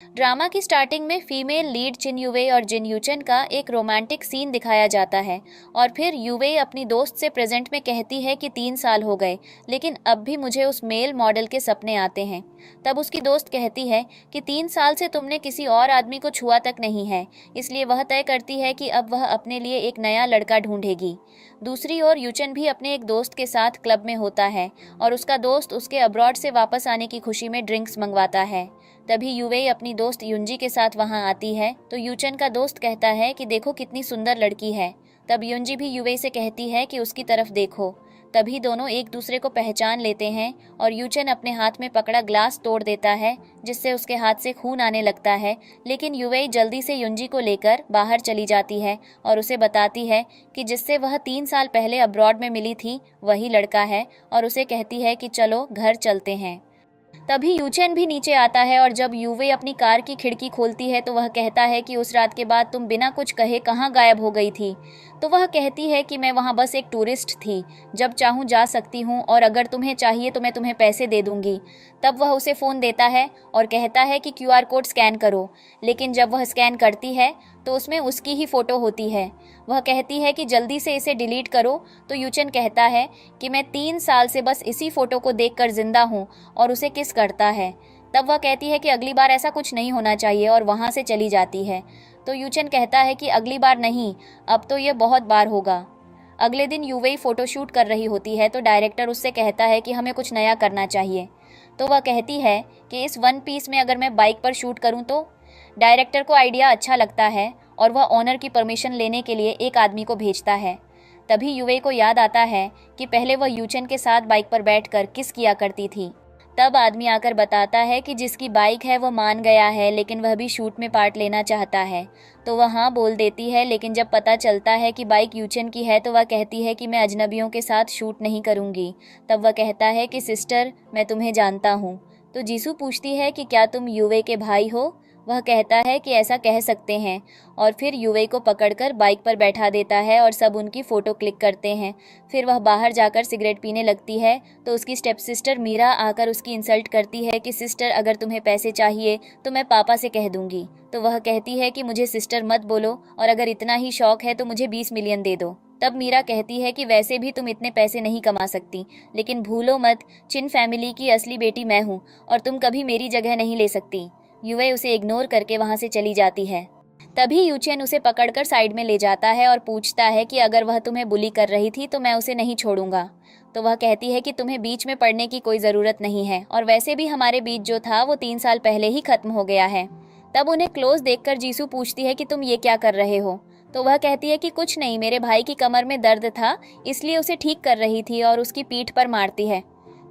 Drama की starting में female lead चिन युवे और जिन यूचन का एक रोमांटिक सीन दिखाया जाता है और फिर युवे अपनी दोस्त से प्रेजेंट में कहती है कि 3 साल हो गए लेकिन अब भी मुझे उस मेल मॉडल के सपने आते हैं। तब उसकी दोस्त कहती है कि 3 साल से तुमने किसी और आदमी को छुआ तक नहीं है, इसलिए वह तय करती है कि अब वह अपने लिए एक नया लड़का ढूंढेगी। दूसरी ओर यूचन भी अपने एक दोस्त के साथ क्लब में होता है और उसका दोस्त उसके अब्रॉड से वापस आने की खुशी में ड्रिंक्स मंगवाता है। तभी युवे अपनी दोस्त युंजी के साथ वहां आती है तो यूचन का दोस्त कहता है कि देखो कितनी सुंदर लड़की है। तब युंजी भी युवे से कहती है कि उसकी तरफ देखो। तभी दोनों एक दूसरे को पहचान लेते हैं और यूचन अपने हाथ में पकड़ा ग्लास तोड़ देता है जिससे उसके हाथ से खून आने लगता है, लेकिन युवे जल्दी से युंजी को लेकर बाहर चली जाती है और उसे बताती है कि जिससे वह 3 साल पहले अब्रॉड में मिली थी वही लड़का है और उसे कहती है कि चलो घर चलते हैं। तभी यूचेन भी नीचे आता है और जब युवे अपनी कार की खिड़की खोलती है तो वह कहता है कि उस रात के बाद तुम बिना कुछ कहे कहाँ गायब हो गई थी। तो वह कहती है कि मैं वहाँ बस एक टूरिस्ट थी, जब चाहूँ जा सकती हूँ और अगर तुम्हें चाहिए तो मैं तुम्हें पैसे दे दूंगी। तब वह उसे फ़ोन देता है और कहता है कि क्यूआर कोड स्कैन करो, लेकिन जब वह स्कैन करती है तो उसमें उसकी ही फ़ोटो होती है। वह कहती है कि जल्दी से इसे डिलीट करो तो यूचन कहता है कि मैं 3 साल से बस इसी फ़ोटो को देखकर ज़िंदा हूँ और उसे किस करता है। तब वह कहती है कि अगली बार ऐसा कुछ नहीं होना चाहिए और वहाँ से चली जाती है। तो यूचन कहता है कि अगली बार नहीं, अब तो यह बहुत बार होगा। अगले दिन युवे फ़ोटोशूट कर रही होती है तो डायरेक्टर उससे कहता है कि हमें कुछ नया करना चाहिए। तो वह कहती है कि इस वन पीस में अगर मैं बाइक पर शूट करूं तो डायरेक्टर को आइडिया अच्छा लगता है और वह ओनर की परमिशन लेने के लिए एक आदमी को भेजता है। तभी युवे को याद आता है कि पहले वह यूचन के साथ बाइक पर बैठकर किस किया करती थी। तब आदमी आकर बताता है कि जिसकी बाइक है वो मान गया है लेकिन वह भी शूट में पार्ट लेना चाहता है। तो वह हाँ बोल देती है, लेकिन जब पता चलता है कि बाइक यूचन की है तो वह कहती है कि मैं अजनबियों के साथ शूट नहीं करूँगी। तब वह कहता है कि सिस्टर मैं तुम्हें जानता हूँ। तो जीसू पूछती है कि क्या तुम युवे के भाई हो। वह कहता है कि ऐसा कह सकते हैं और फिर युवे को पकड़कर बाइक पर बैठा देता है और सब उनकी फ़ोटो क्लिक करते हैं। फिर वह बाहर जाकर सिगरेट पीने लगती है तो उसकी स्टेप सिस्टर मीरा आकर उसकी इंसल्ट करती है कि सिस्टर अगर तुम्हें पैसे चाहिए तो मैं पापा से कह दूंगी। तो वह कहती है कि मुझे सिस्टर मत बोलो और अगर इतना ही शौक है तो मुझे 20 मिलियन दे दो। तब मीरा कहती है कि वैसे भी तुम इतने पैसे नहीं कमा सकती, लेकिन भूलो मत चिन फैमिली की असली बेटी मैं हूँ और तुम कभी मेरी जगह नहीं ले सकती। युवे उसे इग्नोर करके वहां से चली जाती है। तभी यूचेन उसे पकड़कर साइड में ले जाता है और पूछता है कि अगर वह तुम्हें बुली कर रही थी तो मैं उसे नहीं छोड़ूंगा। तो वह कहती है कि तुम्हें बीच में पड़ने की कोई ज़रूरत नहीं है और वैसे भी हमारे बीच जो था वो 3 साल पहले ही खत्म हो गया है। तब उन्हें क्लोज देखकर जीसू पूछती है कि तुम ये क्या कर रहे हो। तो वह कहती है कि कुछ नहीं, मेरे भाई की कमर में दर्द था इसलिए उसे ठीक कर रही थी और उसकी पीठ पर मारती है।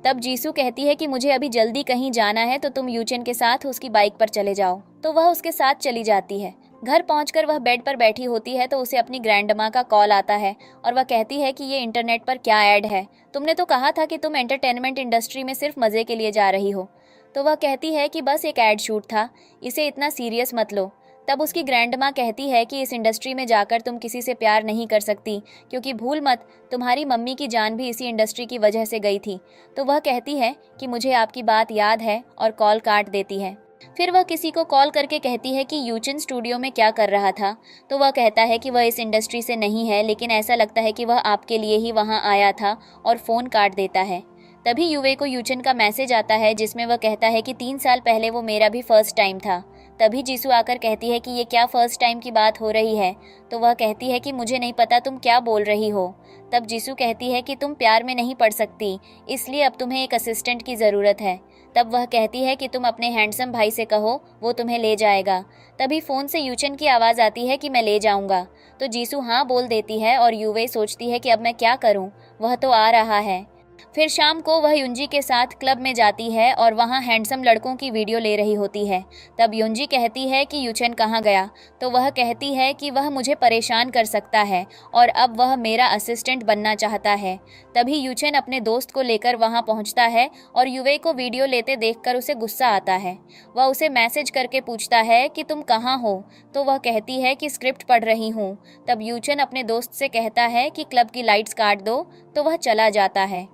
तब जीसू कहती है कि मुझे अभी जल्दी कहीं जाना है तो तुम यूचेन के साथ उसकी बाइक पर चले जाओ। तो वह उसके साथ चली जाती है। घर पहुंचकर वह बेड पर बैठी होती है तो उसे अपनी ग्रैंडमा का कॉल आता है और वह कहती है कि ये इंटरनेट पर क्या ऐड है, तुमने तो कहा था कि तुम एंटरटेनमेंट इंडस्ट्री में सिर्फ मज़े के लिए जा रही हो। तो वह कहती है कि बस एक ऐड शूट था, इसे इतना सीरियस मत लो। तब उसकी ग्रैंडमा कहती है कि इस इंडस्ट्री में जाकर तुम किसी से प्यार नहीं कर सकती क्योंकि भूल मत तुम्हारी मम्मी की जान भी इसी इंडस्ट्री की वजह से गई थी। तो वह कहती है कि मुझे आपकी बात याद है और कॉल काट देती है। फिर वह किसी को कॉल करके कहती है कि यूचिन स्टूडियो में क्या कर रहा था। तो वह कहता है कि वह इस इंडस्ट्री से नहीं है लेकिन ऐसा लगता है कि वह आपके लिए ही वहाँ आया था और फ़ोन काट देता है। तभी युवे को यूचिन का मैसेज आता है जिसमें वह कहता है कि 3 साल पहले वो मेरा भी फर्स्ट टाइम था। तभी जीसू आकर कहती है कि ये क्या फर्स्ट टाइम की बात हो रही है। तो वह कहती है कि मुझे नहीं पता तुम क्या बोल रही हो। तब जीसू कहती है कि तुम प्यार में नहीं पड़ सकती, इसलिए अब तुम्हें एक असिस्टेंट की ज़रूरत है। तब वह कहती है कि तुम अपने हैंडसम भाई से कहो, वो तुम्हें ले जाएगा। तभी फ़ोन से यूचिन की आवाज़ आती है कि मैं ले जाऊंगा। तो जीसू हाँ बोल देती है और युवे सोचती है कि अब मैं क्या करूं, वह तो आ रहा है। फिर शाम को वह युंजी के साथ क्लब में जाती है और वहाँ हैंडसम लड़कों की वीडियो ले रही होती है। तब युंजी कहती है कि यूचेन कहाँ गया। तो वह कहती है कि वह मुझे परेशान कर सकता है और अब वह मेरा असिस्टेंट बनना चाहता है। तभी यूचेन अपने दोस्त को लेकर वहाँ पहुँचता है और युवे को वीडियो लेते देखकर उसे गुस्सा आता है। वह उसे मैसेज करके पूछता है कि तुम कहाँ हो। तो वह कहती है कि स्क्रिप्ट पढ़ रही हूँ। तब यूचेन अपने दोस्त से कहता है कि क्लब की लाइट्स काट दो, तो वह चला जाता है।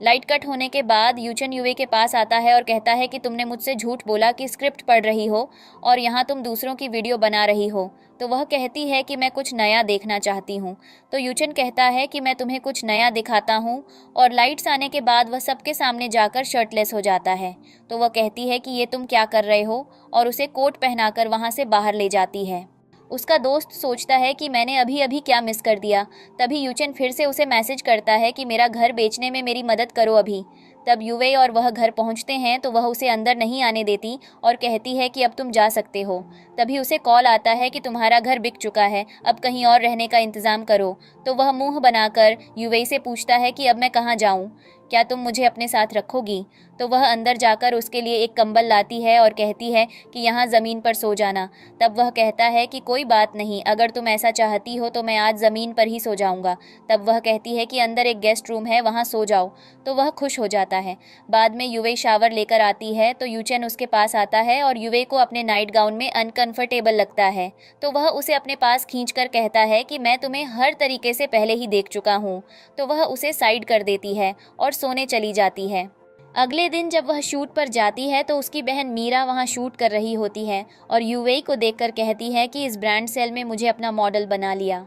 लाइट कट होने के बाद यूचन युवे के पास आता है और कहता है कि तुमने मुझसे झूठ बोला कि स्क्रिप्ट पढ़ रही हो और यहाँ तुम दूसरों की वीडियो बना रही हो। तो वह कहती है कि मैं कुछ नया देखना चाहती हूँ। तो यूचन कहता है कि मैं तुम्हें कुछ नया दिखाता हूँ, और लाइट्स आने के बाद वह सबके सामने जाकर शर्टलेस हो जाता है। तो वह कहती है कि ये तुम क्या कर रहे हो, और उसे कोट पहनाकर वहाँ से बाहर ले जाती है। उसका दोस्त सोचता है कि मैंने अभी अभी क्या मिस कर दिया। तभी यूचन फिर से उसे मैसेज करता है कि मेरा घर बेचने में मेरी मदद करो अभी। तब युवे और वह घर पहुंचते हैं तो वह उसे अंदर नहीं आने देती और कहती है कि अब तुम जा सकते हो। तभी उसे कॉल आता है कि तुम्हारा घर बिक चुका है, अब कहीं और रहने का इंतज़ाम करो। तो वह मुंह बनाकर युवे से पूछता है कि अब मैं कहाँ जाऊँ, क्या तुम मुझे अपने साथ रखोगी। तो वह अंदर जाकर उसके लिए एक कंबल लाती है और कहती है कि यहाँ ज़मीन पर सो जाना। तब वह कहता है कि कोई बात नहीं, अगर तुम ऐसा चाहती हो तो मैं आज ज़मीन पर ही सो जाऊँगा। तब वह कहती है कि अंदर एक गेस्ट रूम है, वहाँ सो जाओ। तो वह खुश हो जाता है। बाद में युवे शावर लेकर आती है तो यूचन उसके पास आता है और युवे को अपने नाइट गाउन में अनकंफर्टेबल लगता है। तो वह उसे अपने पास खींचकर कहता है कि मैं तुम्हें हर तरीके से पहले ही देख चुका हूँ। तो वह उसे साइड कर देती है और सोने चली जाती है। अगले दिन जब वह शूट पर जाती है तो उसकी बहन मीरा वहां शूट कर रही होती है और युवे को देखकर कहती है कि इस ब्रांड सेल में मुझे अपना मॉडल बना लिया।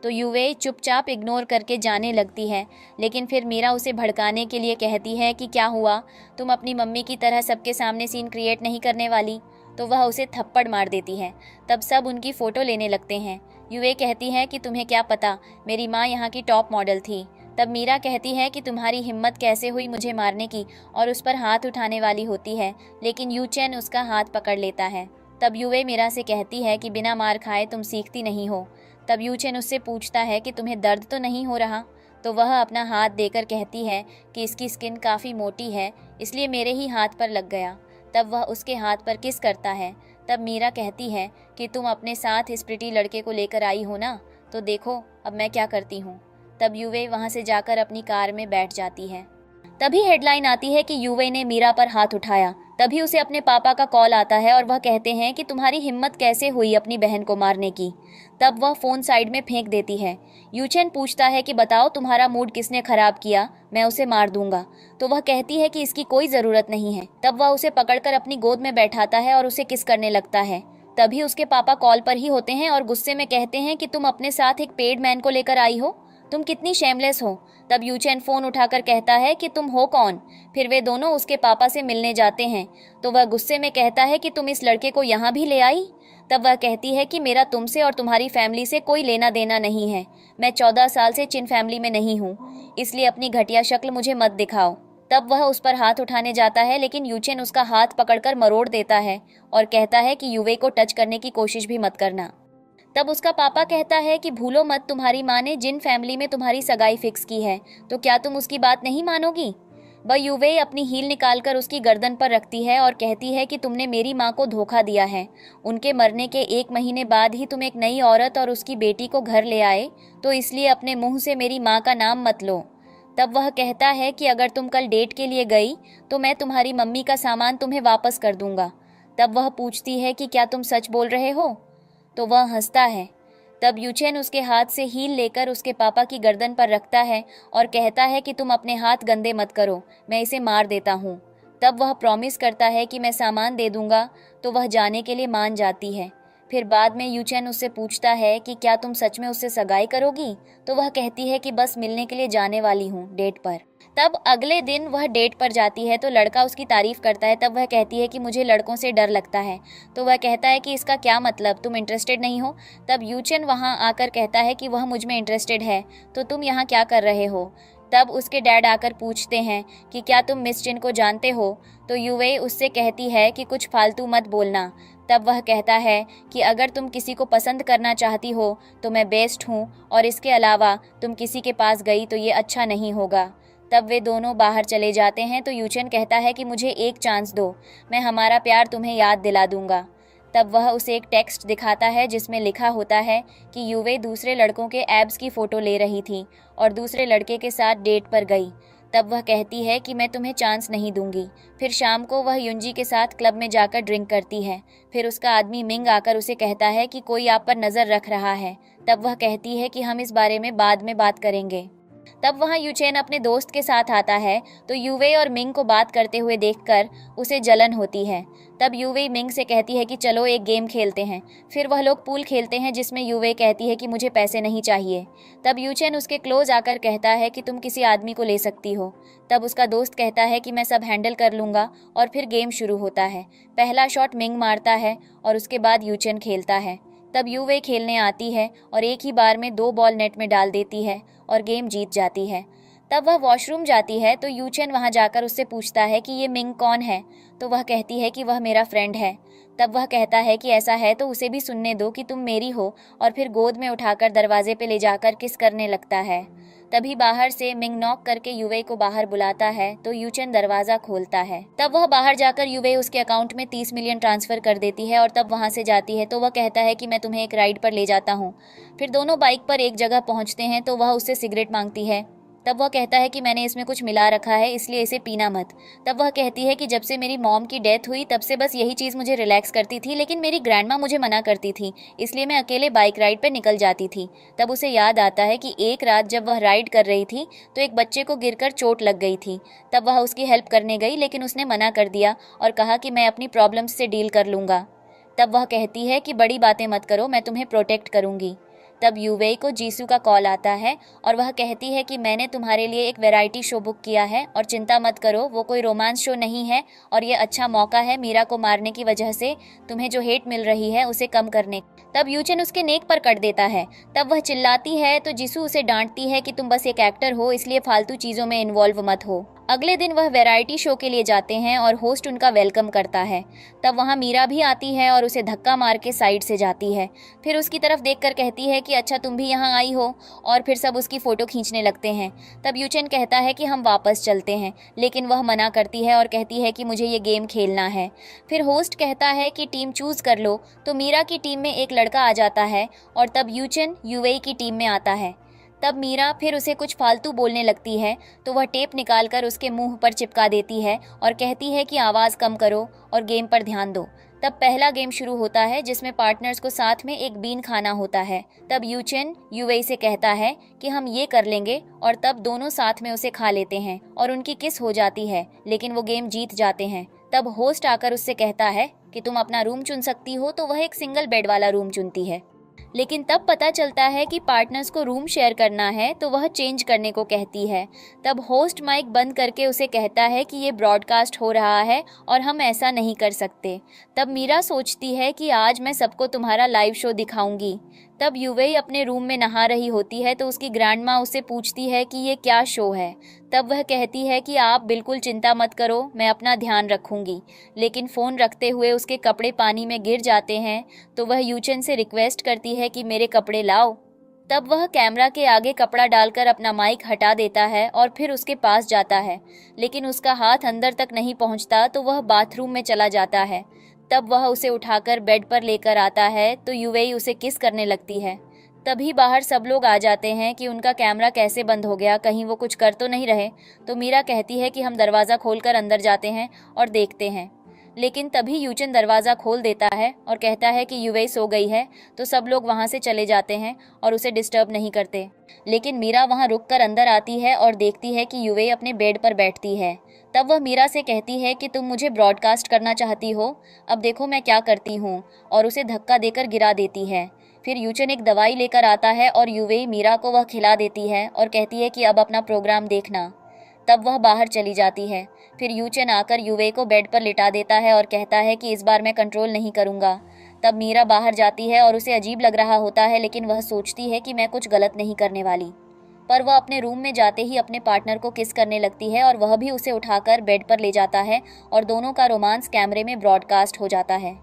तो युवे चुपचाप इग्नोर करके जाने लगती है, लेकिन फिर मीरा उसे भड़काने के लिए कहती है कि क्या हुआ, तुम अपनी मम्मी की तरह सबके सामने सीन क्रिएट नहीं करने वाली। तो वह उसे थप्पड़ मार देती है। तब सब उनकी फ़ोटो लेने लगते हैं। युवे कहती है कि तुम्हें क्या पता, मेरी माँ यहाँ की टॉप मॉडल थी। तब मीरा कहती है कि तुम्हारी हिम्मत कैसे हुई मुझे मारने की, और उस पर हाथ उठाने वाली होती है, लेकिन यूचन उसका हाथ पकड़ लेता है। तब युवे मीरा से कहती है कि बिना मार खाए तुम सीखती नहीं हो। तब यूचन उससे पूछता है कि तुम्हें दर्द तो नहीं हो रहा। तो वह अपना हाथ देकर कहती है कि इसकी स्किन काफ़ी मोटी है, इसलिए मेरे ही हाथ पर लग गया। तब वह उसके हाथ पर किस करता है। तब मीरा कहती है कि तुम अपने साथ इस प्रिटी लड़के को लेकर आई हो ना, तो देखो अब मैं क्या करती हूँ। तब युवे वहां से जाकर अपनी कार में बैठ जाती है। तभी हेडलाइन आती है कि युवे ने मीरा पर हाथ उठाया। तभी उसे अपने पापा का कॉल आता है और वह कहते हैं कि तुम्हारी हिम्मत कैसे हुई अपनी बहन को मारने की। तब वह फ़ोन साइड में फेंक देती है। यूचन पूछता है कि बताओ तुम्हारा मूड किसने ख़राब किया, मैं उसे मार दूंगा। तो वह कहती है कि इसकी कोई ज़रूरत नहीं है। तब वह उसे पकड़कर अपनी गोद में बैठाता है और उसे किस करने लगता है। तभी उसके पापा कॉल पर ही होते हैं और गुस्से में कहते हैं कि तुम अपने साथ एक पेड मैन को लेकर आई हो, तुम कितनी शेमलेस हो। तब यूचन फ़ोन उठाकर कहता है कि तुम हो कौन। फिर वे दोनों उसके पापा से मिलने जाते हैं। तो वह गुस्से में कहता है कि तुम इस लड़के को यहाँ भी ले आई। तब वह कहती है कि मेरा तुमसे और तुम्हारी फैमिली से कोई लेना देना नहीं है, मैं 14 साल से चिन फैमिली में नहीं हूँ, इसलिए अपनी घटिया शक्ल मुझे मत दिखाओ। तब वह उस पर हाथ उठाने जाता है, लेकिन यूचन उसका हाथ पकड़कर मरोड़ देता है और कहता है कि युवे को टच करने की कोशिश भी मत करना। तब उसका पापा कहता है कि भूलो मत, तुम्हारी माँ ने जिन फैमिली में तुम्हारी सगाई फिक्स की है, तो क्या तुम उसकी बात नहीं मानोगी। वह युवे अपनी हील निकालकर उसकी गर्दन पर रखती है और कहती है कि तुमने मेरी माँ को धोखा दिया है। उनके मरने के 1 महीने बाद ही तुम एक नई औरत और उसकी बेटी को घर ले आए, तो इसलिए अपने मुंह से मेरी माँ का नाम मत लो। तब वह कहता है कि अगर तुम कल डेट के लिए गई तो मैं तुम्हारी मम्मी का सामान तुम्हें वापस कर दूंगा। तब वह पूछती है कि क्या तुम सच बोल रहे हो। तो वह हंसता है। तब यूचेन उसके हाथ से हील लेकर उसके पापा की गर्दन पर रखता है और कहता है कि तुम अपने हाथ गंदे मत करो, मैं इसे मार देता हूँ। तब वह प्रॉमिस करता है कि मैं सामान दे दूंगा, तो वह जाने के लिए मान जाती है। फिर बाद में यूचेन उससे पूछता है कि क्या तुम सच में उससे सगाई करोगी। तो वह कहती है कि बस मिलने के लिए जाने वाली हूँ डेट पर। तब अगले दिन वह डेट पर जाती है तो लड़का उसकी तारीफ करता है। तब वह कहती है कि मुझे लड़कों से डर लगता है। तो वह कहता है कि इसका क्या मतलब, तुम इंटरेस्टेड नहीं हो। तब यूचेन वहाँ आकर कहता है कि वह मुझ में इंटरेस्टेड है, तो तुम यहाँ क्या कर रहे हो। तब उसके डैड आकर पूछते हैं कि क्या तुम मिस चिन को जानते हो। तो युवे उससे कहती है कि कुछ फालतू मत बोलना। तब वह कहता है कि अगर तुम किसी को पसंद करना चाहती हो तो मैं बेस्ट हूँ, और इसके अलावा तुम किसी के पास गई तो ये अच्छा नहीं होगा। तब वे दोनों बाहर चले जाते हैं तो यूचेन कहता है कि मुझे एक चांस दो, मैं हमारा प्यार तुम्हें याद दिला दूंगा। तब वह उसे एक टेक्स्ट दिखाता है जिसमें लिखा होता है कि युवे दूसरे लड़कों के एब्स की फ़ोटो ले रही थी और दूसरे लड़के के साथ डेट पर गई। तब वह कहती है कि मैं तुम्हें चांस नहीं दूंगी। फिर शाम को वह युंजी के साथ क्लब में जाकर ड्रिंक करती है। फिर उसका आदमी मिंग आकर उसे कहता है कि कोई आप पर नज़र रख रहा है। तब वह कहती है कि हम इस बारे में बाद में बात करेंगे। तब वहाँ यूचेन अपने दोस्त के साथ आता है तो यूवे और मिंग को बात करते हुए देखकर उसे जलन होती है। तब यूवे मिंग से कहती है कि चलो एक गेम खेलते हैं। फिर वह लोग पूल खेलते हैं जिसमें यूवे कहती है कि मुझे पैसे नहीं चाहिए। तब यूचेन उसके क्लोज आकर कहता है कि तुम किसी आदमी को ले सकती हो। तब उसका दोस्त कहता है कि मैं सब हैंडल कर लूँगा और फिर गेम शुरू होता है। पहला शॉट मिंग मारता है और उसके बाद यूचेन खेलता है। तब यूवे खेलने आती है और एक ही बार में 2 बॉल नेट में डाल देती है और गेम जीत जाती है। तब वह वॉशरूम जाती है तो यूचेन वहां जाकर उससे पूछता है कि ये मिंग कौन है। तो वह कहती है कि वह मेरा फ्रेंड है। तब वह कहता है कि ऐसा है तो उसे भी सुनने दो कि तुम मेरी हो, और फिर गोद में उठाकर दरवाजे पे ले जाकर किस करने लगता है। तभी बाहर से मिंग नॉक करके युवे को बाहर बुलाता है तो यूचेन दरवाजा खोलता है। तब वह बाहर जाकर युवे उसके अकाउंट में 30 मिलियन ट्रांसफर कर देती है और तब वहां से जाती है तो वह कहता है कि मैं तुम्हें एक राइड पर ले जाता हूँ। फिर दोनों बाइक पर एक जगह पहुंचते हैं तो वह उससे सिगरेट मांगती है। तब वह कहता है कि मैंने इसमें कुछ मिला रखा है इसलिए इसे पीना मत। तब वह कहती है कि जब से मेरी मॉम की डेथ हुई तब से बस यही चीज़ मुझे रिलैक्स करती थी, लेकिन मेरी ग्रैंडमा मुझे मना करती थी, इसलिए मैं अकेले बाइक राइड पर निकल जाती थी। तब उसे याद आता है कि एक रात जब वह राइड कर रही थी तो एक बच्चे को गिरकर चोट लग गई थी। तब वह उसकी हेल्प करने गई लेकिन उसने मना कर दिया और कहा कि मैं अपनी प्रॉब्लम्स से डील कर लूँगा। तब वह कहती है कि बड़ी बातें मत करो, मैं तुम्हें प्रोटेक्ट करूँगी। तब यूवे को जीसू का कॉल आता है और वह कहती है कि मैंने तुम्हारे लिए एक वैरायटी शो बुक किया है और चिंता मत करो, वो कोई रोमांस शो नहीं है और ये अच्छा मौका है मीरा को मारने की वजह से तुम्हें जो हेट मिल रही है उसे कम करने। तब यूचेन उसके नेक पर कट देता है। तब वह चिल्लाती है तो जीसू उसे डांटती है कि तुम बस एक एक्टर हो, इसलिए फालतू चीज़ों में इन्वॉल्व मत हो। अगले दिन वह वैरायटी शो के लिए जाते हैं और होस्ट उनका वेलकम करता है। तब वहाँ मीरा भी आती है और उसे धक्का मार के साइड से जाती है। फिर उसकी तरफ देखकर कहती है कि अच्छा तुम भी यहाँ आई हो, और फिर सब उसकी फ़ोटो खींचने लगते हैं। तब यूचेन कहता है कि हम वापस चलते हैं, लेकिन वह मना करती है और कहती है कि मुझे ये गेम खेलना है। फिर होस्ट कहता है कि टीम चूज़ कर लो, तो मीरा की टीम में एक लड़का आ जाता है और तब यूचेन यूवेई की टीम में आता है। तब मीरा फिर उसे कुछ फालतू बोलने लगती है तो वह टेप निकालकर उसके मुंह पर चिपका देती है और कहती है कि आवाज़ कम करो और गेम पर ध्यान दो। तब पहला गेम शुरू होता है जिसमें पार्टनर्स को साथ में एक बीन खाना होता है। तब यूचेन यूवेई से कहता है कि हम ये कर लेंगे और तब दोनों साथ में उसे खा लेते हैं और उनकी किस हो जाती है, लेकिन वो गेम जीत जाते हैं। तब होस्ट आकर उससे कहता है कि तुम अपना रूम चुन सकती हो, तो वह एक सिंगल बेड वाला रूम चुनती है। लेकिन तब पता चलता है कि पार्टनर्स को रूम शेयर करना है तो वह चेंज करने को कहती है। तब होस्ट माइक बंद करके उसे कहता है कि ये ब्रॉडकास्ट हो रहा है और हम ऐसा नहीं कर सकते। तब मीरा सोचती है कि आज मैं सबको तुम्हारा लाइव शो दिखाऊंगी। तब युवेई अपने रूम में नहा रही होती है तो उसकी ग्रैंडमा उससे पूछती है कि ये क्या शो है। तब वह कहती है कि आप बिल्कुल चिंता मत करो, मैं अपना ध्यान रखूंगी। लेकिन फ़ोन रखते हुए उसके कपड़े पानी में गिर जाते हैं तो वह यूचेन से रिक्वेस्ट करती है कि मेरे कपड़े लाओ। तब वह कैमरा के आगे कपड़ा डालकर अपना माइक हटा देता है और फिर उसके पास जाता है, लेकिन उसका हाथ अंदर तक नहीं पहुंचता तो वह बाथरूम में चला जाता है। तब वह उसे उठाकर बेड पर लेकर आता है तो युवेई उसे किस करने लगती है। तभी बाहर सब लोग आ जाते हैं कि उनका कैमरा कैसे बंद हो गया, कहीं वो कुछ कर तो नहीं रहे। तो मीरा कहती है कि हम दरवाज़ा खोलकर अंदर जाते हैं और देखते हैं। लेकिन तभी यूचेन दरवाज़ा खोल देता है और कहता है कि युवेई सो गई है, तो सब लोग वहाँ से चले जाते हैं और उसे डिस्टर्ब नहीं करते। लेकिन मीरा वहाँ रुककर अंदर आती है और देखती है कि युवेई अपने बेड पर बैठती है। तब वह मीरा से कहती है कि तुम मुझे ब्रॉडकास्ट करना चाहती हो, अब देखो मैं क्या करती हूँ, और उसे धक्का देकर गिरा देती है। फिर यूचेन एक दवाई लेकर आता है और युवेई मीरा को वह खिला देती है और कहती है कि अब अपना प्रोग्राम देखना। तब वह बाहर चली जाती है। फिर यूचेन आकर युवेई को बेड पर लिटा देता है और कहता है कि इस बार मैं कंट्रोल नहीं करूँगा। तब मीरा बाहर जाती है और उसे अजीब लग रहा होता है, लेकिन वह सोचती है कि मैं कुछ गलत नहीं करने वाली। पर वह अपने रूम में जाते ही अपने पार्टनर को किस करने लगती है और वह भी उसे उठाकर बेड पर ले जाता है और दोनों का रोमांस कैमरे में ब्रॉडकास्ट हो जाता है।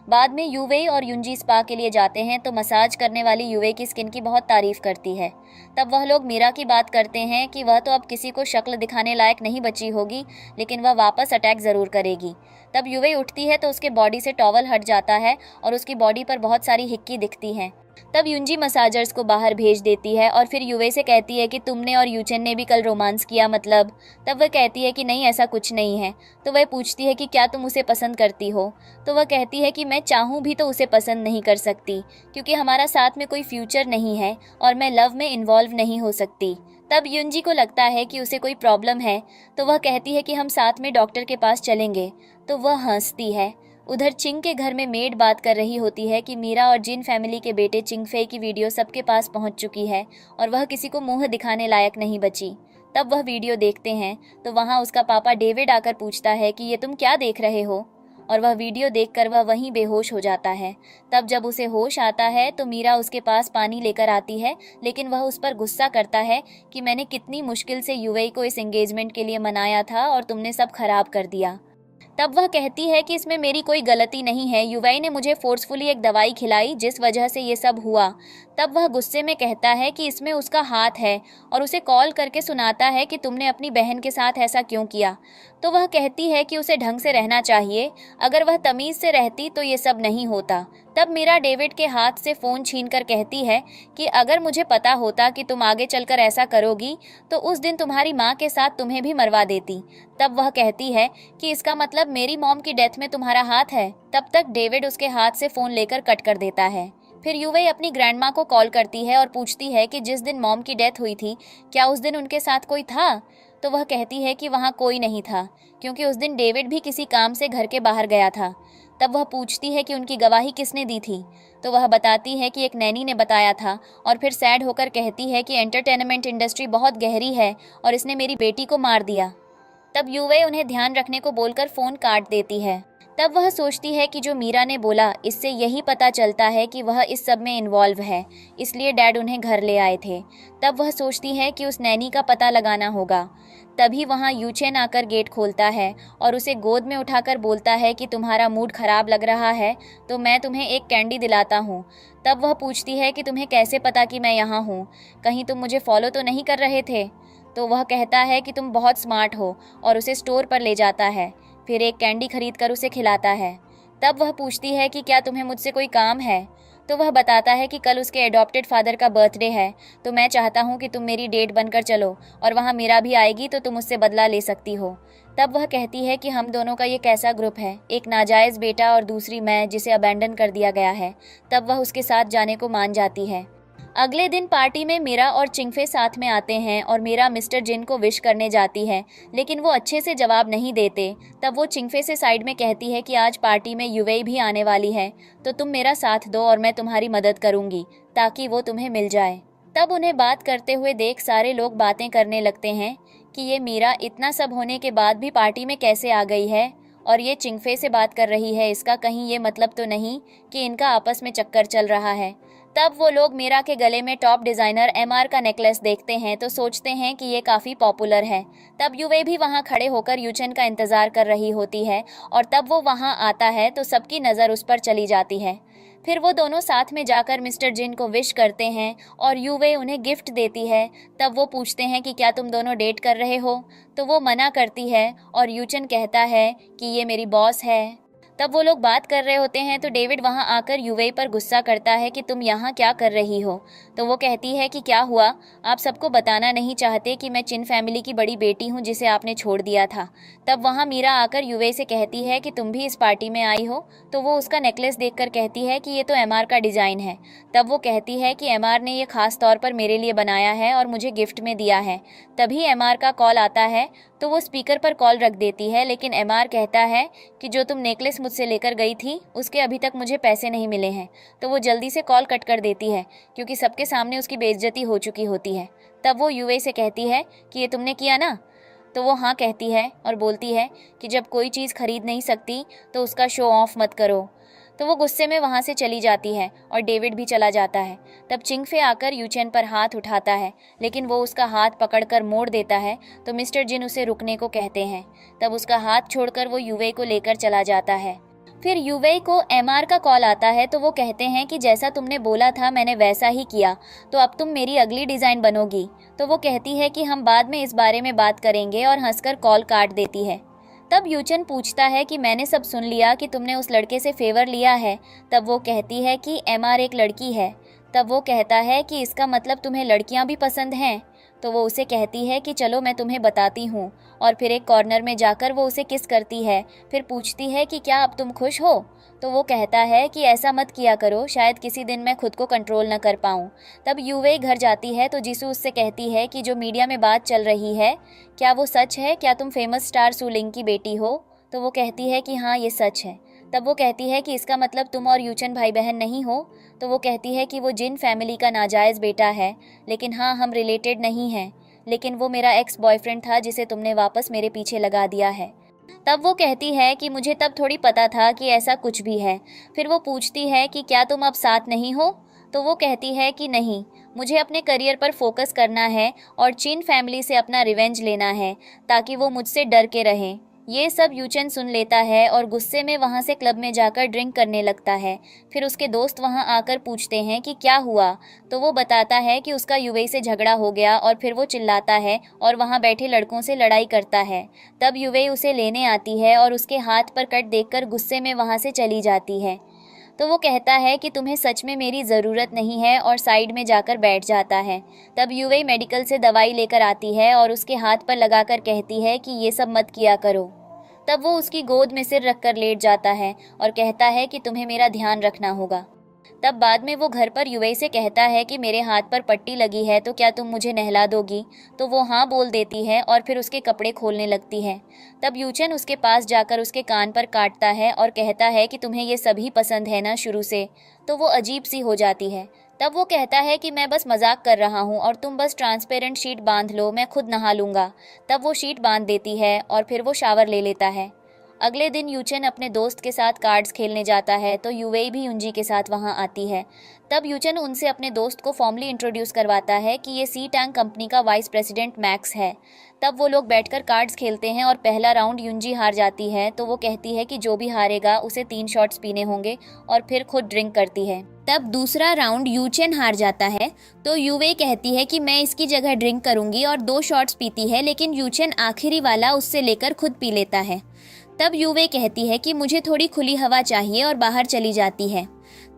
बाद में युवेई और युंजी स्पा के लिए जाते हैं तो मसाज करने वाली युवेई की स्किन की बहुत तारीफ करती है। तब वह लोग मीरा की बात करते हैं कि वह तो अब किसी को शक्ल दिखाने लायक नहीं बची होगी, लेकिन वह वापस अटैक ज़रूर करेगी। तब युवेई उठती है तो उसके बॉडी से टॉवल हट जाता है और उसकी बॉडी पर बहुत सारी हिक्की दिखती हैं। तब युंजी मसाजर्स को बाहर भेज देती है और फिर युवेई से कहती है कि तुमने और यूचेन ने भी कल रोमांस किया मतलब। तब वह कहती है कि नहीं, ऐसा कुछ नहीं है। तो वह पूछती है कि क्या तुम उसे पसंद करती हो। तो वह कहती है कि मैं चाहूँ भी तो उसे पसंद नहीं कर सकती, क्योंकि हमारा साथ में कोई फ्यूचर नहीं है और मैं लव में इन्वॉल्व नहीं हो सकती। तब युनजी को लगता है कि उसे कोई प्रॉब्लम है, तो वह कहती है कि हम साथ में डॉक्टर के पास चलेंगे, तो वह हंसती है। उधर चिंग के घर में मेड बात कर रही होती है कि मीरा और जिन फैमिली के बेटे चिंगफे की वीडियो सबके पास पहुंच चुकी है और वह किसी को मुंह दिखाने लायक नहीं बची। तब वह वीडियो देखते हैं तो वहां उसका पापा डेविड आकर पूछता है कि ये तुम क्या देख रहे हो, और वह वीडियो देखकर वह वहीं बेहोश हो जाता है। तब जब उसे होश आता है तो मीरा उसके पास पानी लेकर आती है, लेकिन वह उस पर गुस्सा करता है कि मैंने कितनी मुश्किल से यूएई को इस एंगेजमेंट के लिए मनाया था और तुमने सब खराब कर दिया। तब वह कहती है कि इसमें मेरी कोई गलती नहीं है, युवई ने मुझे फोर्सफुली एक दवाई खिलाई जिस वजह से ये सब हुआ। तब वह गुस्से में कहता है कि इसमें उसका हाथ है और उसे कॉल करके सुनाता है कि तुमने अपनी बहन के साथ ऐसा क्यों किया। तो वह कहती है कि उसे ढंग से रहना चाहिए, अगर वह तमीज़ से रहती तो ये सब नहीं होता। तब मीरा डेविड के हाथ से फ़ोन छीनकर कहती है कि अगर मुझे पता होता कि तुम आगे चलकर ऐसा करोगी तो उस दिन तुम्हारी माँ के साथ तुम्हें भी मरवा देती। तब वह कहती है कि इसका मतलब मेरी मॉम की डेथ में तुम्हारा हाथ है। तब तक डेविड उसके हाथ से फ़ोन लेकर कट कर देता है। फिर युवई अपनी ग्रैंडमा को कॉल करती है और पूछती है कि जिस दिन मॉम की डेथ हुई थी क्या उस दिन उनके साथ कोई था। तो वह कहती है कि वहाँ कोई नहीं था, क्योंकि उस दिन डेविड भी किसी काम से घर के बाहर गया था। तब वह पूछती है कि उनकी गवाही किसने दी थी। तो वह बताती है कि एक नैनी ने बताया था, और फिर सैड होकर कहती है कि एंटरटेनमेंट इंडस्ट्री बहुत गहरी है और इसने मेरी बेटी को मार दिया। तब युवई उन्हें ध्यान रखने को बोलकर फ़ोन काट देती है। तब वह सोचती है कि जो मीरा ने बोला इससे यही पता चलता है कि वह इस सब में इन्वॉल्व है, इसलिए डैड उन्हें घर ले आए थे। तब वह सोचती है कि उस नैनी का पता लगाना होगा। तभी वहाँ यूचेन आकर गेट खोलता है और उसे गोद में उठाकर बोलता है कि तुम्हारा मूड खराब लग रहा है तो मैं तुम्हें एक कैंडी दिलाता हूँ। तब वह पूछती है कि तुम्हें कैसे पता कि मैं यहाँ हूँ, कहीं तुम मुझे फॉलो तो नहीं कर रहे थे। तो वह कहता है कि तुम बहुत स्मार्ट हो और उसे स्टोर पर ले जाता है, फिर एक कैंडी खरीद कर उसे खिलाता है। तब वह पूछती है कि क्या तुम्हें मुझसे कोई काम है। तो वह बताता है कि कल उसके एडॉप्टेड फादर का बर्थडे है, तो मैं चाहता हूँ कि तुम मेरी डेट बनकर चलो और वहाँ मीरा भी आएगी तो तुम उससे बदला ले सकती हो। तब वह कहती है कि हम दोनों का ये कैसा ग्रुप है, एक नाजायज़ बेटा और दूसरी मैं जिसे अबैंडन कर दिया गया है। तब वह उसके साथ जाने को मान जाती है। अगले दिन पार्टी में मीरा और चिंगफे साथ में आते हैं और मीरा मिस्टर जिन को विश करने जाती है, लेकिन वो अच्छे से जवाब नहीं देते। तब वो चिंगफे से साइड में कहती है कि आज पार्टी में युवई भी आने वाली है, तो तुम मेरा साथ दो और मैं तुम्हारी मदद करूंगी ताकि वो तुम्हें मिल जाए। तब उन्हें बात करते हुए देख सारे लोग बातें करने लगते हैं कि ये मीरा इतना सब होने के बाद भी पार्टी में कैसे आ गई है और ये चिंगफे से बात कर रही है, इसका कहीं ये मतलब तो नहीं कि इनका आपस में चक्कर चल रहा है। तब वो लोग मीरा के गले में टॉप डिज़ाइनर एमआर का नेकलेस देखते हैं तो सोचते हैं कि ये काफ़ी पॉपुलर है। तब युवे भी वहाँ खड़े होकर यूचन का इंतज़ार कर रही होती है और तब वो वहाँ आता है तो सबकी नज़र उस पर चली जाती है। फिर वो दोनों साथ में जाकर मिस्टर जिन को विश करते हैं और युवे उन्हें गिफ्ट देती है। तब वो पूछते हैं कि क्या तुम दोनों डेट कर रहे हो, तो वो मना करती है और यूचन कहता है कि ये मेरी बॉस है। तब वो लोग बात कर रहे होते हैं तो डेविड वहाँ आकर युवे पर गुस्सा करता है कि तुम यहाँ क्या कर रही हो। तो वो कहती है कि क्या हुआ, आप सबको बताना नहीं चाहते कि मैं चिन फैमिली की बड़ी बेटी हूँ जिसे आपने छोड़ दिया था। तब वहाँ मीरा आकर युवे से कहती है कि तुम भी इस पार्टी में आई हो। तो वो उसका नेकलेस देखकर कहती है कि ये तो एमआर का डिज़ाइन है। तब वो कहती है कि एमआर ने ये ख़ास तौर पर मेरे लिए बनाया है और मुझे गिफ्ट में दिया है। तभी एमआर का कॉल आता है तो वो स्पीकर पर कॉल रख देती है, लेकिन एमआर कहता है कि जो तुम नेकलेस मुझसे लेकर गई थी उसके अभी तक मुझे पैसे नहीं मिले हैं। तो वो जल्दी से कॉल कट कर देती है क्योंकि सबके सामने उसकी बेइज्जती हो चुकी होती है। तब वो युवे से कहती है कि ये तुमने किया ना। तो वो हाँ कहती है और बोलती है कि जब कोई चीज़ खरीद नहीं सकती तो उसका शो ऑफ मत करो। तो वो गुस्से में वहाँ से चली जाती है और डेविड भी चला जाता है। तब चिंगफे आकर यूचेन पर हाथ उठाता है, लेकिन वो उसका हाथ पकड़कर मोड़ देता है तो मिस्टर जिन उसे रुकने को कहते हैं। तब उसका हाथ छोड़कर वो युवे को लेकर चला जाता है। फिर युवे को एमआर का कॉल आता है तो वो कहते हैं कि जैसा तुमने बोला था मैंने वैसा ही किया, तो अब तुम मेरी अगली डिज़ाइन बनोगी। तो वो कहती है कि हम बाद में इस बारे में बात करेंगे और हंसकर कॉल काट देती है। तब यूचन पूछता है कि मैंने सब सुन लिया कि तुमने उस लड़के से फेवर लिया है। तब वो कहती है कि एमआर एक लड़की है। तब वो कहता है कि इसका मतलब तुम्हें लड़कियां भी पसंद हैं। तो वो उसे कहती है कि चलो मैं तुम्हें बताती हूँ, और फिर एक कॉर्नर में जाकर वो उसे किस करती है। फिर पूछती है कि क्या अब तुम खुश हो। तो वो कहता है कि ऐसा मत किया करो, शायद किसी दिन मैं खुद को कंट्रोल न कर पाऊँ। तब यूवे घर जाती है तो जीसू उससे कहती है कि जो मीडिया में बात चल रही है, क्या वो सच है? क्या तुम फेमस स्टार सुलिंग की बेटी हो? तो वो कहती है कि हाँ, ये सच है। तब वो कहती है कि इसका मतलब तुम और यूचन भाई बहन नहीं हो? तो वो कहती है कि वो जिन फैमिली का नाजायज़ बेटा है, लेकिन हाँ, हम रिलेटेड नहीं हैं। लेकिन वो मेरा एक्स बॉयफ्रेंड था जिसे तुमने वापस मेरे पीछे लगा दिया है। तब वो कहती है कि मुझे तब थोड़ी पता था कि ऐसा कुछ भी है। फिर वो पूछती है कि क्या तुम अब साथ नहीं हो? तो वो कहती है कि नहीं, मुझे अपने करियर पर फोकस करना है और चिन फैमिली से अपना रिवेंज लेना है ताकि वो मुझसे डर के रहें। ये सब यूचन सुन लेता है और गुस्से में वहाँ से क्लब में जाकर ड्रिंक करने लगता है। फिर उसके दोस्त वहाँ आकर पूछते हैं कि क्या हुआ, तो वो बताता है कि उसका युवे से झगड़ा हो गया और फिर वो चिल्लाता है और वहाँ बैठे लड़कों से लड़ाई करता है। तब युवे उसे लेने आती है और उसके हाथ पर कट देखकर गुस्से में वहाँ से चली जाती है। तो वो कहता है कि तुम्हें सच में मेरी ज़रूरत नहीं है और साइड में जाकर बैठ जाता है। तब यूवे मेडिकल से दवाई लेकर आती है और उसके हाथ पर लगाकर कहती है कि ये सब मत किया करो। तब वो उसकी गोद में सिर रखकर लेट जाता है और कहता है कि तुम्हें मेरा ध्यान रखना होगा। तब बाद में वो घर पर युवे से कहता है कि मेरे हाथ पर पट्टी लगी है तो क्या तुम मुझे नहला दोगी? तो वो हाँ बोल देती है और फिर उसके कपड़े खोलने लगती है। तब यूचन उसके पास जाकर उसके कान पर काटता है और कहता है कि तुम्हें ये सभी पसंद है ना शुरू से? तो वो अजीब सी हो जाती है। तब वो कहता है कि मैं बस मजाक कर रहा हूँ और तुम बस ट्रांसपेरेंट शीट बांध लो, मैं खुद नहा लूँगा। तब वो शीट बांध देती है और फिर वो शावर ले लेता है। अगले दिन यूचन अपने दोस्त के साथ कार्ड्स खेलने जाता है तो यूवे भी यूंजी के साथ वहां आती है। तब यूचन उनसे अपने दोस्त को फॉर्मली इंट्रोड्यूस करवाता है कि ये सी टैंक कंपनी का वाइस प्रेसिडेंट मैक्स है। तब वो लोग बैठकर कार्ड्स खेलते हैं और पहला राउंड यूंजी हार जाती है तो वो कहती है कि जो भी हारेगा उसे 3 शॉट्स पीने होंगे और फिर खुद ड्रिंक करती है। तब दूसरा राउंड यूचन हार जाता है तो यूवे कहती है कि मैं इसकी जगह ड्रिंक करूंगी और 2 शॉट्स पीती है, लेकिन यूचन आखिरी वाला उससे लेकर खुद पी लेता है। तब यूवे कहती है कि मुझे थोड़ी खुली हवा चाहिए और बाहर चली जाती है।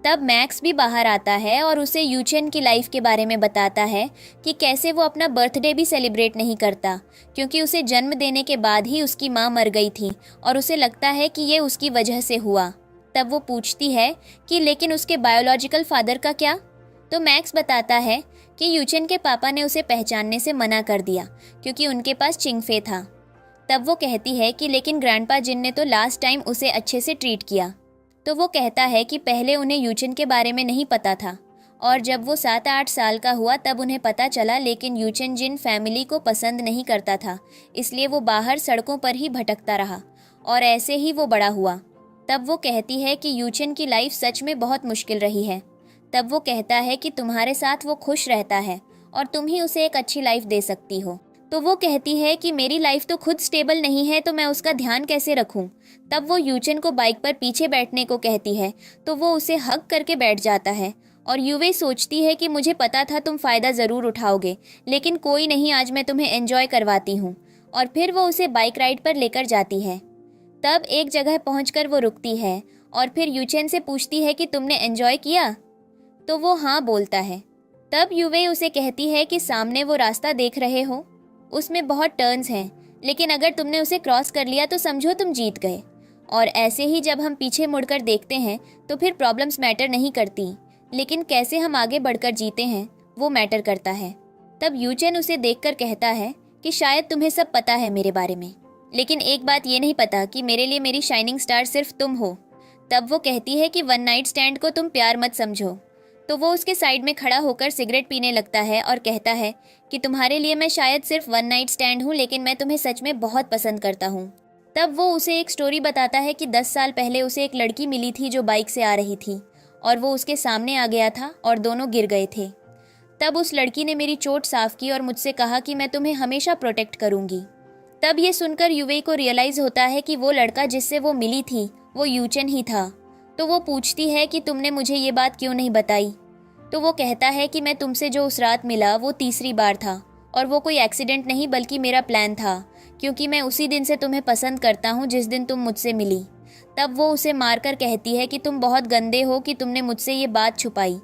तब मैक्स भी बाहर आता है और उसे यूचन की लाइफ के बारे में बताता है कि कैसे वो अपना बर्थडे भी सेलिब्रेट नहीं करता क्योंकि उसे जन्म देने के बाद ही उसकी माँ मर गई थी और उसे लगता है कि ये उसकी वजह से हुआ। तब वो पूछती है कि लेकिन उसके बायोलॉजिकल फादर का क्या? तो मैक्स बताता है कि यूचन के पापा ने उसे पहचानने से मना कर दिया क्योंकि उनके पास चिंगफे था। तब वो कहती है कि लेकिन ग्रैंडपा जिन ने तो लास्ट टाइम उसे अच्छे से ट्रीट किया। तो वो कहता है कि पहले उन्हें यूचन के बारे में नहीं पता था और जब वो 7-8 साल का हुआ तब उन्हें पता चला, लेकिन यूचन जिन फैमिली को पसंद नहीं करता था इसलिए वो बाहर सड़कों पर ही भटकता रहा और ऐसे ही वो बड़ा हुआ। तब वो कहती है कि यूचन की लाइफ सच में बहुत मुश्किल रही है। तब वो कहता है कि तुम्हारे साथ वो खुश रहता है और तुम ही उसे एक अच्छी लाइफ दे सकती हो। तो वो कहती है कि मेरी लाइफ तो खुद स्टेबल नहीं है तो मैं उसका ध्यान कैसे रखूं? तब वो यूचन को बाइक पर पीछे बैठने को कहती है तो वो उसे हग करके बैठ जाता है और यूवे सोचती है कि मुझे पता था तुम फ़ायदा ज़रूर उठाओगे, लेकिन कोई नहीं, आज मैं तुम्हें एंजॉय करवाती हूँ। और फिर वो उसे बाइक राइड पर लेकर जाती है। तब एक जगह पहुँचकर वो रुकती है और फिर यूचन से पूछती है कि तुमने एंजॉय किया? तो वो हाँ बोलता है। तब यूवे उसे कहती है कि सामने वो रास्ता देख रहे हो, उसमें बहुत टर्न्स हैं, लेकिन अगर तुमने उसे क्रॉस कर लिया तो समझो तुम जीत गए। और ऐसे ही जब हम पीछे मुड़कर देखते हैं तो फिर प्रॉब्लम्स मैटर नहीं करती, लेकिन कैसे हम आगे बढ़कर जीते हैं वो मैटर करता है। तब यूचन उसे देखकर कहता है कि शायद तुम्हें सब पता है मेरे बारे में, लेकिन एक बात ये नहीं पता कि मेरे लिए मेरी शाइनिंग स्टार सिर्फ तुम हो। तब वो कहती है कि वन नाइट स्टैंड को तुम प्यार मत समझो। तो वो उसके साइड में खड़ा होकर सिगरेट पीने लगता है और कहता है कि तुम्हारे लिए मैं शायद सिर्फ वन नाइट स्टैंड हूँ, लेकिन मैं तुम्हें सच में बहुत पसंद करता हूँ। तब वो उसे एक स्टोरी बताता है कि 10 साल पहले उसे एक लड़की मिली थी जो बाइक से आ रही थी और वो उसके सामने आ गया था और दोनों गिर गए थे। तब उस लड़की ने मेरी चोट साफ की और मुझसे कहा कि मैं तुम्हें हमेशा प्रोटेक्ट करूँगी। तब ये सुनकर युवे को रियलाइज़ होता है कि वो लड़का जिससे वो मिली थी वो यूचन ही था। तो वो पूछती है कि तुमने मुझे ये बात क्यों नहीं बताई? तो वो कहता है कि मैं तुमसे जो उस रात मिला वो तीसरी बार था और वो कोई एक्सीडेंट नहीं बल्कि मेरा प्लान था, क्योंकि मैं उसी दिन से तुम्हें पसंद करता हूँ जिस दिन तुम मुझसे मिली। तब वो उसे मारकर कहती है कि तुम बहुत गंदे हो कि तुमने मुझसे ये बात छुपाई।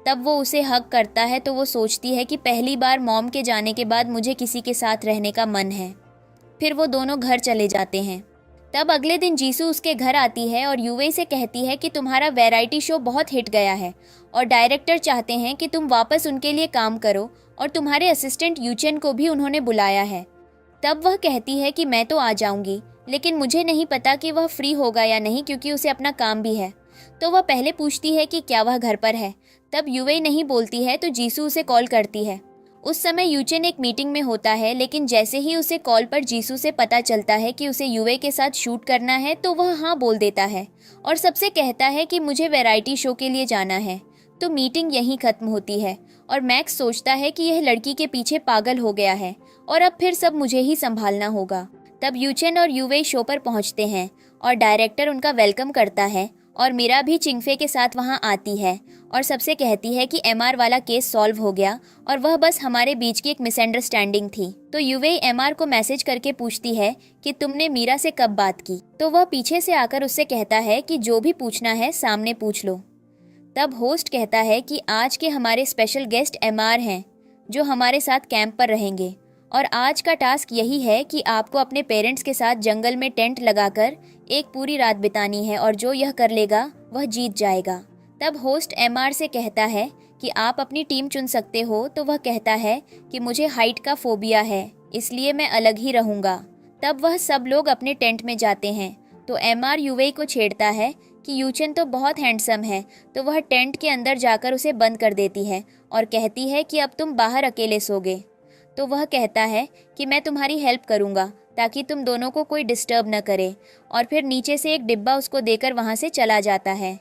तब वो उसे हग करता है तो वो सोचती है कि पहली बार मॉम के जाने के बाद मुझे किसी के साथ रहने का मन है। फिर वो दोनों घर चले जाते हैं। तब अगले दिन जीसू उसके घर आती है और यूवे से कहती है कि तुम्हारा वैरायटी शो बहुत हिट गया है और डायरेक्टर चाहते हैं कि तुम वापस उनके लिए काम करो और तुम्हारे असिस्टेंट यूचेन को भी उन्होंने बुलाया है। तब वह कहती है कि मैं तो आ जाऊंगी, लेकिन मुझे नहीं पता कि वह फ्री होगा या नहीं क्योंकि उसे अपना काम भी है। तो वह पहले पूछती है कि क्या वह घर पर है। तब यूवे नहीं बोलती है तो जीसू उसे कॉल करती है। उस समय यूचेन एक मीटिंग में होता है, लेकिन जैसे ही उसे कॉल पर जीसू से पता चलता है कि उसे यूवे के साथ शूट करना है तो वह हाँ बोल देता है और सबसे कहता है कि मुझे वैरायटी शो के लिए जाना है। तो मीटिंग यहीं खत्म होती है और मैक्स सोचता है कि यह लड़की के पीछे पागल हो गया है और अब फिर सब मुझे ही संभालना होगा। तब यूचेन और यूवे शो पर पहुंचते हैं और डायरेक्टर उनका वेलकम करता है और मीरा भी चिंगफे के साथ वहां आती है और सबसे कहती है कि एमआर वाला केस सॉल्व हो गया और वह बस हमारे बीच की एक मिसअंडरस्टैंडिंग थी। तो यूवे एमआर को मैसेज करके पूछती है कि तुमने मीरा से कब बात की। तो वह पीछे से आकर उससे कहता है कि जो भी पूछना है सामने पूछ लो। तब होस्ट कहता है कि आज के हमारे स्पेशल गेस्ट एमआर हैं जो हमारे साथ कैंप पर रहेंगे और आज का टास्क यही है कि आपको अपने पेरेंट्स के साथ जंगल में टेंट लगाकर एक पूरी रात बितानी है और जो यह कर लेगा वह जीत जाएगा। तब होस्ट एमआर से कहता है कि आप अपनी टीम चुन सकते हो। तो वह कहता है कि मुझे हाइट का फोबिया है, इसलिए मैं अलग ही रहूँगा। तब वह सब लोग अपने टेंट में जाते हैं। तो एमआर यूवे को छेड़ता है कि यूचेन तो बहुत हैंडसम है। तो वह टेंट के अंदर जाकर उसे बंद कर देती है और कहती है कि अब तुम बाहर अकेले सोगे। तो वह कहता है कि मैं तुम्हारी हेल्प करूँगा ताकि तुम दोनों को कोई डिस्टर्ब न करे और फिर नीचे से एक डिब्बा उसको देकर वहाँ से चला जाता है।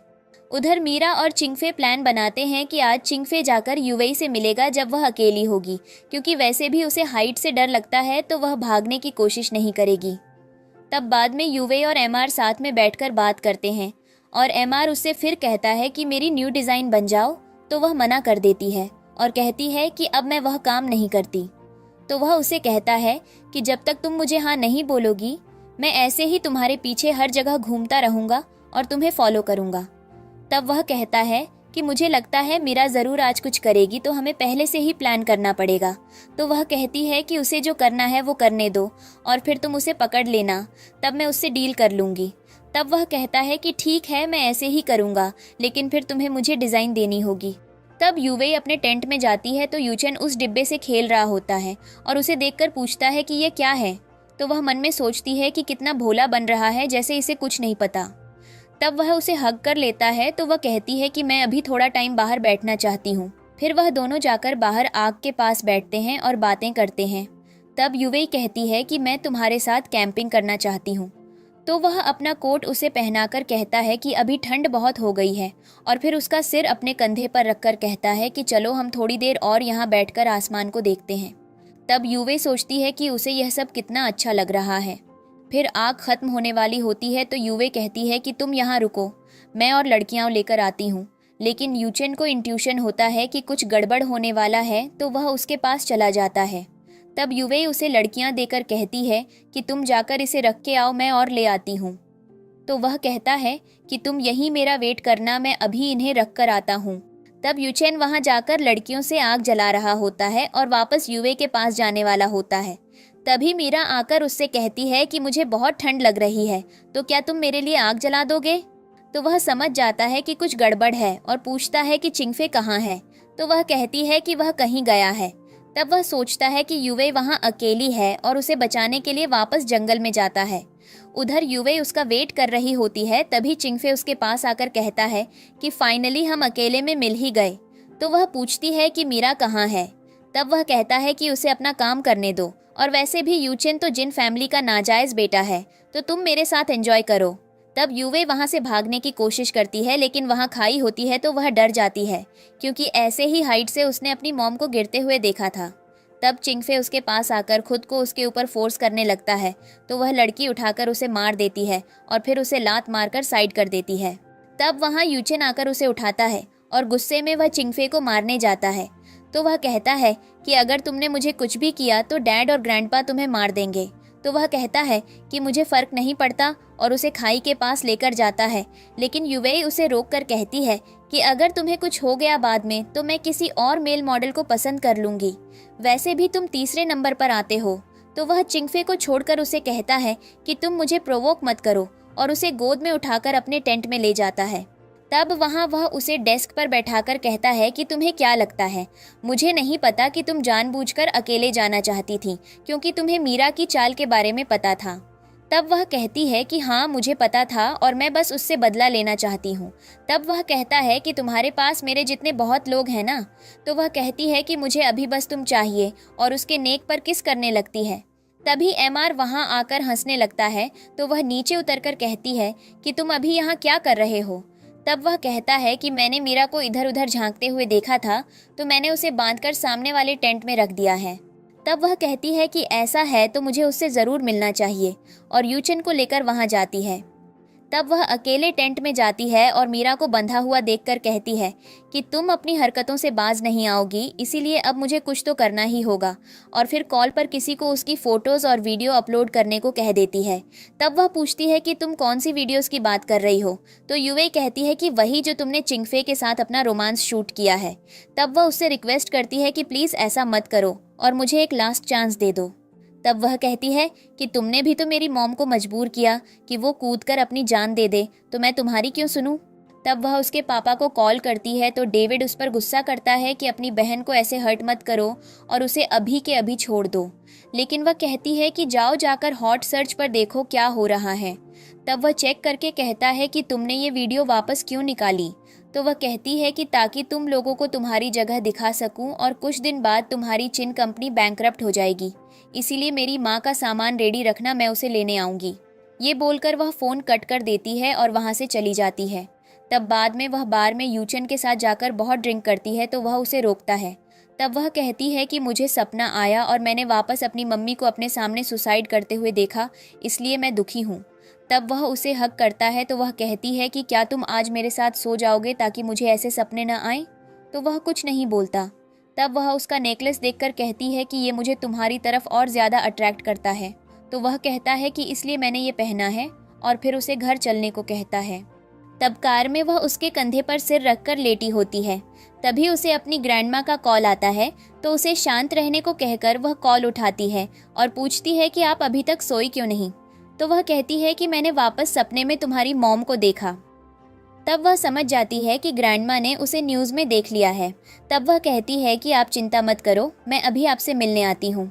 उधर मीरा और चिंगफे प्लान बनाते हैं कि आज चिंगफे जाकर यूवेई से मिलेगा जब वह अकेली होगी, क्योंकि वैसे भी उसे हाइट से डर लगता है तो वह भागने की कोशिश नहीं करेगी। तब बाद में यूवे और एमआर साथ में बैठकर बात करते हैं और एमआर उससे फिर कहता है कि मेरी न्यू डिज़ाइन बन जाओ। तो वह मना कर देती है और कहती है कि अब मैं वह काम नहीं करती। तो वह उसे कहता है कि जब तक तुम मुझे हाँ नहीं बोलोगी मैं ऐसे ही तुम्हारे पीछे हर जगह घूमता रहूँगा और तुम्हें फॉलो करूँगा। तब वह कहता है कि मुझे लगता है मीरा ज़रूर आज कुछ करेगी तो हमें पहले से ही प्लान करना पड़ेगा। तो वह कहती है कि उसे जो करना है वो करने दो और फिर तुम उसे पकड़ लेना, तब मैं उससे डील कर लूँगी। तब वह कहता है कि ठीक है मैं ऐसे ही करूँगा, लेकिन फिर तुम्हें मुझे डिज़ाइन देनी होगी। तब यूवे अपने टेंट में जाती है तो यूचेन उस डिब्बे से खेल रहा होता है और उसे देखकर पूछता है कि यह क्या है। तो वह मन में सोचती है कि कितना भोला बन रहा है, जैसे इसे कुछ नहीं पता। तब वह उसे हग कर लेता है तो वह कहती है कि मैं अभी थोड़ा टाइम बाहर बैठना चाहती हूँ। फिर वह दोनों जाकर बाहर आग के पास बैठते हैं और बातें करते हैं। तब यूवे कहती है कि मैं तुम्हारे साथ कैंपिंग करना चाहती हूँ। तो वह अपना कोट उसे पहनाकर कहता है कि अभी ठंड बहुत हो गई है और फिर उसका सिर अपने कंधे पर रखकर कहता है कि चलो हम थोड़ी देर और यहाँ बैठकर आसमान को देखते हैं। तब यूवे सोचती है कि उसे यह सब कितना अच्छा लग रहा है। फिर आग खत्म होने वाली होती है तो यूवे कहती है कि तुम यहाँ रुको, मैं और लड़कियाँ लेकर आती हूँ। लेकिन यूचेन को इंट्यूशन होता है कि कुछ गड़बड़ होने वाला है तो वह उसके पास चला जाता है। तब यूवे उसे लड़कियां देकर कहती है कि तुम जाकर इसे रख के आओ, मैं और ले आती हूँ। तो वह कहता है कि तुम यहीं मेरा वेट करना, मैं अभी इन्हें रख कर आता हूँ। तब यूचेन वहाँ जाकर लड़कियों से आग जला रहा होता है और वापस यूवे के पास जाने वाला होता है। तभी मीरा आकर उससे कहती है कि मुझे बहुत ठंड लग रही है, तो क्या तुम मेरे लिए आग जला दोगे। तो वह समझ जाता है कि कुछ गड़बड़ है और पूछता है कि चिंगफे कहाँ है। तो वह कहती है कि वह कहीं गया है। तब वह सोचता है कि यूवे वहाँ अकेली है और उसे बचाने के लिए वापस जंगल में जाता है। उधर यूवे उसका वेट कर रही होती है। तभी चिंगफे उसके पास आकर कहता है कि फाइनली हम अकेले में मिल ही गए। तो वह पूछती है कि मीरा कहाँ है। तब वह कहता है कि उसे अपना काम करने दो और वैसे भी यूचेन तो जिन फैमिली का नाजायज बेटा है, तो तुम मेरे साथ एंजॉय करो। तब यूवे वहाँ से भागने की कोशिश करती है, लेकिन वहाँ खाई होती है तो वह डर जाती है, क्योंकि ऐसे ही हाइट से उसने अपनी मॉम को गिरते हुए देखा था। तब चिंगफे उसके पास आकर खुद को उसके ऊपर फोर्स करने लगता है, तो वह लड़की उठाकर उसे मार देती है और फिर उसे लात मारकर साइड कर देती है। तब वहाँ यूचेन आकर उसे उठाता है और गुस्से में वह चिंगफे को मारने जाता है। तो वह कहता है कि अगर तुमने मुझे कुछ भी किया तो डैड और ग्रैंडपा तुम्हें मार देंगे। तो वह कहता है कि मुझे फ़र्क नहीं पड़ता और उसे खाई के पास लेकर जाता है। लेकिन यूवेई उसे रोककर कहती है कि अगर तुम्हें कुछ हो गया बाद में तो मैं किसी और मेल मॉडल को पसंद कर लूँगी। वैसे भी तुम तीसरे नंबर पर आते हो, तो वह चिंगफे को छोड़कर उसे कहता है कि तुम मुझे प्रोवोक मत करो, और उसे गोद में उठाकर अपने टेंट में ले जाता है। तब वहाँ वह उसे डेस्क पर बैठाकर कहता है कि तुम्हें क्या लगता है, मुझे नहीं पता कि तुम जानबूझकर अकेले जाना चाहती थी क्योंकि तुम्हें मीरा की चाल के बारे में पता था। तब वह कहती है कि हाँ मुझे पता था और मैं बस उससे बदला लेना चाहती हूँ। तब वह कहता है कि तुम्हारे पास मेरे जितने बहुत लोग हैं ना। तो वह कहती है कि मुझे अभी बस तुम चाहिए, और उसके नेक पर किस करने लगती है। तभी एमआर वहाँ आकर हंसने लगता है, तो वह नीचे उतरकर कहती है कि तुम अभी यहाँ क्या कर रहे हो। तब वह कहता है कि मैंने मीरा को इधर उधर झांकते हुए देखा था, तो मैंने उसे बांधकर सामने वाले टेंट में रख दिया है। तब वह कहती है कि ऐसा है तो मुझे उससे ज़रूर मिलना चाहिए, और यूचन को लेकर वहाँ जाती है। तब वह अकेले टेंट में जाती है और मीरा को बंधा हुआ देखकर कहती है कि तुम अपनी हरकतों से बाज नहीं आओगी, इसीलिए अब मुझे कुछ तो करना ही होगा। और फिर कॉल पर किसी को उसकी फ़ोटोज़ और वीडियो अपलोड करने को कह देती है। तब वह पूछती है कि तुम कौन सी वीडियोज़ की बात कर रही हो। तो युवे कहती है कि वही जो तुमने चिंगफे के साथ अपना रोमांस शूट किया है। तब वह उससे रिक्वेस्ट करती है कि प्लीज़ ऐसा मत करो और मुझे एक लास्ट चांस दे दो। तब वह कहती है कि तुमने भी तो मेरी मॉम को मजबूर किया कि वो कूदकर अपनी जान दे दे, तो मैं तुम्हारी क्यों सुनूं। तब वह उसके पापा को कॉल करती है, तो डेविड उस पर गुस्सा करता है कि अपनी बहन को ऐसे हर्ट मत करो और उसे अभी के अभी छोड़ दो। लेकिन वह कहती है कि जाओ जाकर हॉट सर्च पर देखो क्या हो रहा है। तब वह चेक करके कहता है कि तुमने ये वीडियो वापस क्यों निकाली। तो वह कहती है कि ताकि तुम लोगों को तुम्हारी जगह दिखा सकूं, और कुछ दिन बाद तुम्हारी चिन कंपनी बैंकरप्ट हो जाएगी, इसीलिए मेरी माँ का सामान रेडी रखना, मैं उसे लेने आऊँगी। ये बोलकर वह फ़ोन कट कर देती है और वहाँ से चली जाती है। तब बाद में वह बार में यूचन के साथ जाकर बहुत ड्रिंक करती है, तो वह उसे रोकता है। तब वह कहती है कि मुझे सपना आया और मैंने वापस अपनी मम्मी को अपने सामने सुसाइड करते हुए देखा, इसलिए मैं दुखी हूँ। तब वह उसे हक करता है, तो वह कहती है कि क्या तुम आज मेरे साथ सो जाओगे ताकि मुझे ऐसे सपने न आएं। तो वह कुछ नहीं बोलता। तब वह उसका नेकलेस देखकर कहती है कि ये मुझे तुम्हारी तरफ और ज़्यादा अट्रैक्ट करता है। तो वह कहता है कि इसलिए मैंने ये पहना है, और फिर उसे घर चलने को कहता है। तब कार में वह उसके कंधे पर सिर रखकर लेटी होती है। तभी उसे अपनी ग्रैंडमा का कॉल आता है, तो उसे शांत रहने को कहकर वह कॉल उठाती है और पूछती है कि आप अभी तक सोई क्यों नहीं। तो वह कहती है कि मैंने वापस सपने में तुम्हारी मॉम को देखा। तब वह समझ जाती है कि ग्रैंडमा ने उसे न्यूज़ में देख लिया है। तब वह कहती है कि आप चिंता मत करो, मैं अभी आपसे मिलने आती हूँ।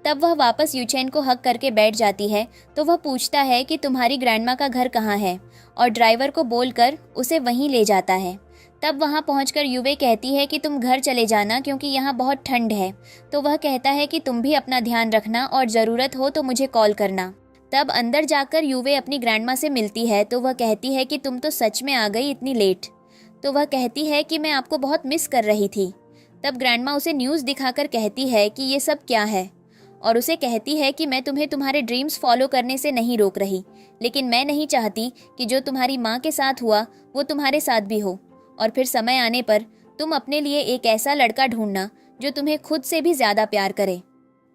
तब वह वापस यूचेन को हक करके बैठ जाती है, तो वह पूछता है कि तुम्हारी ग्रैंडमा का घर कहाँ है, और ड्राइवर को बोलकर उसे वहीं ले जाता है। तब वहाँ पहुँचकर युवे कहती है कि तुम घर चले जाना क्योंकि यहाँ बहुत ठंड है। तो वह कहता है कि तुम भी अपना ध्यान रखना और ज़रूरत हो तो मुझे कॉल करना। तब अंदर जाकर युवे अपनी ग्रैंडमा से मिलती है, तो वह कहती है कि तुम तो सच में आ गई इतनी लेट। तो वह कहती है कि मैं आपको बहुत मिस कर रही थी। तब ग्रैंडमा उसे न्यूज़ दिखाकर कहती है कि ये सब क्या है, और उसे कहती है कि मैं तुम्हें तुम्हारे ड्रीम्स फॉलो करने से नहीं रोक रही, लेकिन मैं नहीं चाहती कि जो तुम्हारी माँ के साथ हुआ वो तुम्हारे साथ भी हो, और फिर समय आने पर तुम अपने लिए एक ऐसा लड़का ढूंढना जो तुम्हें खुद से भी ज़्यादा प्यार करे।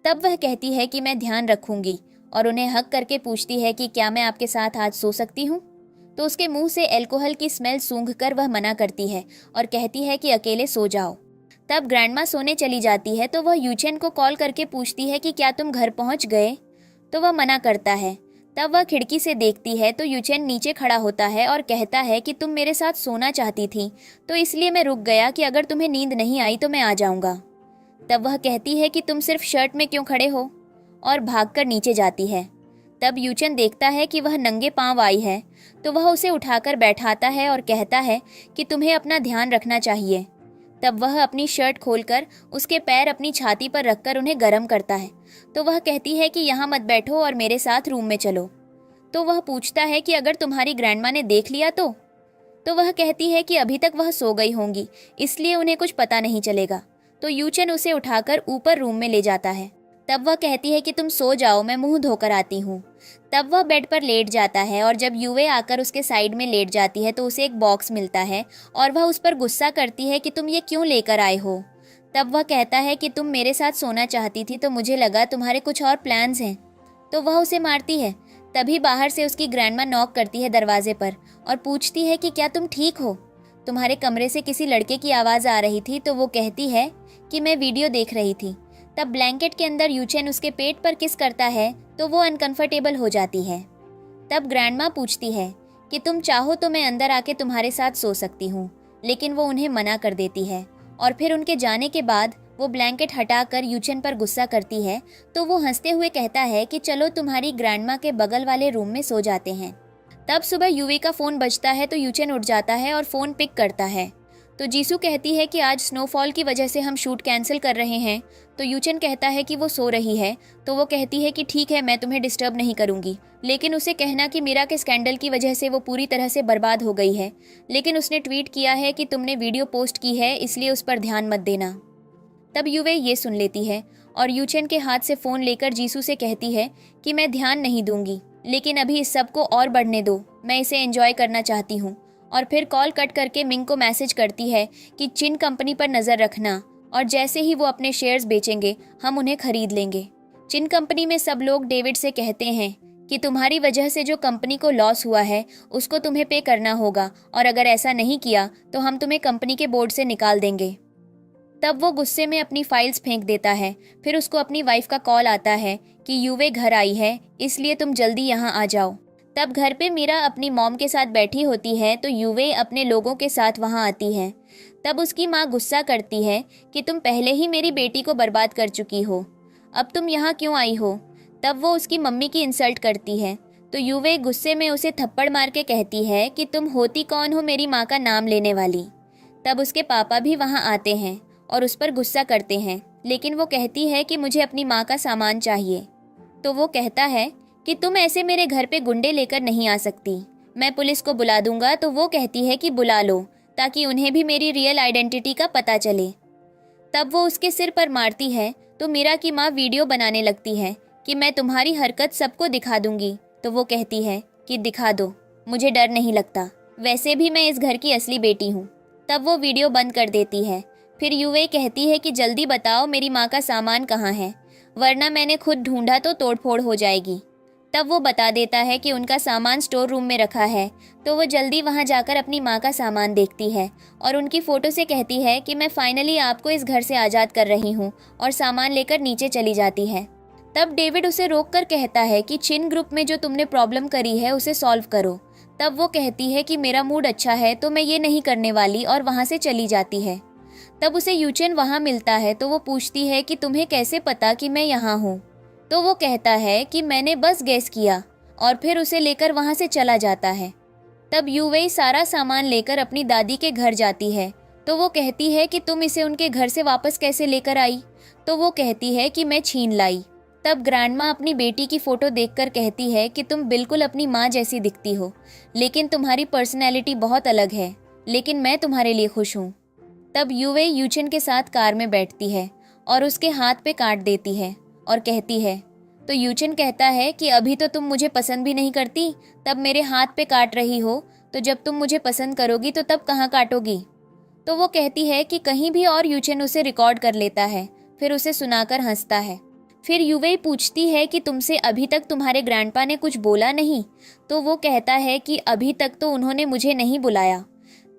तब वह कहती है कि मैं ध्यान रखूंगी, और उन्हें हक करके पूछती है कि क्या मैं आपके साथ आज सो सकती हूँ। तो उसके मुंह से अल्कोहल की स्मेल सूंघकर वह मना करती है और कहती है कि अकेले सो जाओ। तब ग्रैंडमा सोने चली जाती है, तो वह यूचेन को कॉल करके पूछती है कि क्या तुम घर पहुंच गए। तो वह मना करता है। तब वह खिड़की से देखती है, तो यूचेन नीचे खड़ा होता है और कहता है कि तुम मेरे साथ सोना चाहती थी, तो इसलिए मैं रुक गया कि अगर तुम्हें नींद नहीं आई तो मैं आ जाऊंगा। तब वह कहती है कि तुम सिर्फ शर्ट में क्यों खड़े हो, और भागकर नीचे जाती है। तब यूचन देखता है कि वह नंगे पांव आई है, तो वह उसे उठाकर बैठाता है और कहता है कि तुम्हें अपना ध्यान रखना चाहिए। तब वह अपनी शर्ट खोलकर उसके पैर अपनी छाती पर रखकर उन्हें गर्म करता है। तो वह कहती है कि यहाँ मत बैठो और मेरे साथ रूम में चलो। तो वह पूछता है कि अगर तुम्हारी ग्रैंडमा ने देख लिया तो वह कहती है कि अभी तक वह सो गई होंगी, इसलिए उन्हें कुछ पता नहीं चलेगा। तो यूचन उसे उठाकर ऊपर रूम में ले जाता है। तब वह कहती है कि तुम सो जाओ, मैं मुंह धोकर आती हूँ। तब वह बेड पर लेट जाता है, और जब युवे आकर उसके साइड में लेट जाती है तो उसे एक बॉक्स मिलता है, और वह उस पर गुस्सा करती है कि तुम ये क्यों लेकर आए हो। तब वह कहता है कि तुम मेरे साथ सोना चाहती थी, तो मुझे लगा तुम्हारे कुछ और प्लान्स हैं। तो वह उसे मारती है। तभी बाहर से उसकी ग्रैंडमा नॉक करती है दरवाजे पर और पूछती है कि क्या तुम ठीक हो। तुम्हारे कमरे से किसी लड़के की आवाज़ आ रही थी। तो वो कहती है कि मैं वीडियो देख रही थी। तब ब्लैंकेट के अंदर यूचेन उसके पेट पर किस करता है तो वो अनकंफर्टेबल हो जाती है। तब ग्रैंडमा पूछती है कि तुम चाहो तो मैं अंदर आके तुम्हारे साथ सो सकती हूँ, लेकिन वो उन्हें मना कर देती है। और फिर उनके जाने के बाद वो ब्लैंकेट हटाकर यूचेन पर गुस्सा करती है, तो वो हंसते हुए कहता है कि चलो तुम्हारी ग्रैंडमा के बगल वाले रूम में सो जाते हैं। तब सुबह यूवी का फ़ोन बजता है तो यूचेन उठ जाता है और फ़ोन पिक करता है। तो जीसू कहती है कि आज स्नोफॉल की वजह से हम शूट कैंसिल कर रहे हैं। तो यूचेन कहता है कि वो सो रही है, तो वो कहती है कि ठीक है, मैं तुम्हें डिस्टर्ब नहीं करूंगी। लेकिन उसे कहना कि मीरा के स्कैंडल की वजह से वो पूरी तरह से बर्बाद हो गई है, लेकिन उसने ट्वीट किया है कि तुमने वीडियो पोस्ट की है, इसलिए उस पर ध्यान मत देना। तब यूवे ये सुन लेती है और यूचेन के हाथ से फ़ोन लेकर जीसू से कहती है कि मैं ध्यान नहीं दूंगी, लेकिन अभी इस सब को और बढ़ने दो, मैं इसे एंजॉय करना चाहती हूँ। और फिर कॉल कट करके मिंग को मैसेज करती है कि चिन कंपनी पर नज़र रखना, और जैसे ही वो अपने शेयर्स बेचेंगे हम उन्हें खरीद लेंगे। चिन कंपनी में सब लोग डेविड से कहते हैं कि तुम्हारी वजह से जो कंपनी को लॉस हुआ है उसको तुम्हें पे करना होगा, और अगर ऐसा नहीं किया तो हम तुम्हें कंपनी के बोर्ड से निकाल देंगे। तब वो गुस्से में अपनी फाइल्स फेंक देता है। फिर उसको अपनी वाइफ का कॉल आता है कि यूवे घर आई है, इसलिए तुम जल्दी यहाँ आ जाओ। तब घर पे मीरा अपनी मॉम के साथ बैठी होती है तो यूवे अपने लोगों के साथ वहाँ आती है। तब उसकी माँ गुस्सा करती है कि तुम पहले ही मेरी बेटी को बर्बाद कर चुकी हो, अब तुम यहाँ क्यों आई हो। तब वो उसकी मम्मी की इंसल्ट करती है, तो यूवे गुस्से में उसे थप्पड़ मार के कहती है कि तुम होती कौन हो मेरी माँ का नाम लेने वाली। तब उसके पापा भी वहाँ आते हैं और उस पर गुस्सा करते हैं, लेकिन वो कहती है कि मुझे अपनी माँ का सामान चाहिए। तो वो कहता है कि तुम ऐसे मेरे घर पे गुंडे लेकर नहीं आ सकती, मैं पुलिस को बुला दूंगा। तो वो कहती है कि बुला लो, ताकि उन्हें भी मेरी रियल आइडेंटिटी का पता चले। तब वो उसके सिर पर मारती है तो मीरा की माँ वीडियो बनाने लगती है कि मैं तुम्हारी हरकत सबको दिखा दूंगी। तो वो कहती है कि दिखा दो, मुझे डर नहीं लगता, वैसे भी मैं इस घर की असली बेटी हूँ। तब वो वीडियो बंद कर देती है। फिर यूवे कहती है कि जल्दी बताओ मेरी माँ का सामान कहाँ है, वरना मैंने खुद ढूंढा तो तोड़फोड़ हो जाएगी। तब वो बता देता है कि उनका सामान स्टोर रूम में रखा है। तो वो जल्दी वहाँ जाकर अपनी माँ का सामान देखती है और उनकी फ़ोटो से कहती है कि मैं फाइनली आपको इस घर से आज़ाद कर रही हूँ, और सामान लेकर नीचे चली जाती है। तब डेविड उसे रोककर कहता है कि चिन ग्रुप में जो तुमने प्रॉब्लम करी है उसे सॉल्व करो। तब वो कहती है कि मेरा मूड अच्छा है तो मैं ये नहीं करने वाली, और वहाँ से चली जाती है। तब उसे यूचेन वहाँ मिलता है तो वो पूछती है कि तुम्हें कैसे पता कि मैं यहाँ हूँ। तो वो कहता है कि मैंने बस गेस किया, और फिर उसे लेकर वहाँ से चला जाता है। तब यूवेई सारा सामान लेकर अपनी दादी के घर जाती है। तो वो कहती है कि तुम इसे उनके घर से वापस कैसे लेकर आई। तो वो कहती है कि मैं छीन लाई। तब ग्रैंडमा अपनी बेटी की फ़ोटो देखकर कहती है कि तुम बिल्कुल अपनी माँ जैसी दिखती हो, लेकिन तुम्हारी पर्सनैलिटी बहुत अलग है, लेकिन मैं तुम्हारे लिए खुश हूँ। तब यूवे यूचेन के साथ कार में बैठती है और उसके हाथ पे काट देती है और कहती है, तो यूचेन कहता है कि अभी तो तुम मुझे पसंद भी नहीं करती, तब मेरे हाथ पे काट रही हो, तो जब तुम मुझे पसंद करोगी तो तब कहाँ काटोगी। तो वो कहती है कि कहीं भी, और यूचेन उसे रिकॉर्ड कर लेता है, फिर उसे सुनाकर हंसता है। फिर यूवे पूछती है कि तुमसे अभी तक तुम्हारे ग्रैंडपा ने कुछ बोला नहीं। तो वो कहता है कि अभी तक तो उन्होंने मुझे नहीं बुलाया।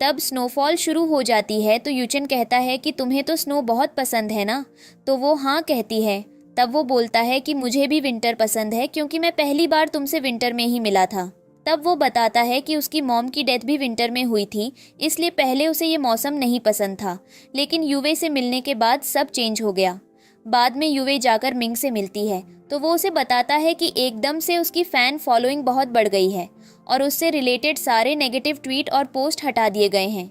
तब स्नोफॉल शुरू हो जाती है तो यूचेन कहता है कि तुम्हें तो स्नो बहुत पसंद है ना। तो वो हाँ कहती है। तब वो बोलता है कि मुझे भी विंटर पसंद है, क्योंकि मैं पहली बार तुमसे विंटर में ही मिला था। तब वो बताता है कि उसकी मॉम की डेथ भी विंटर में हुई थी, इसलिए पहले उसे ये मौसम नहीं पसंद था, लेकिन यूवे से मिलने के बाद सब चेंज हो गया। बाद में यूवे जाकर मिंग से मिलती है तो वो उसे बताता है कि एकदम से उसकी फ़ैन फॉलोइंग बहुत बढ़ गई है और उससे रिलेटेड सारे नेगेटिव ट्वीट और पोस्ट हटा दिए गए हैं।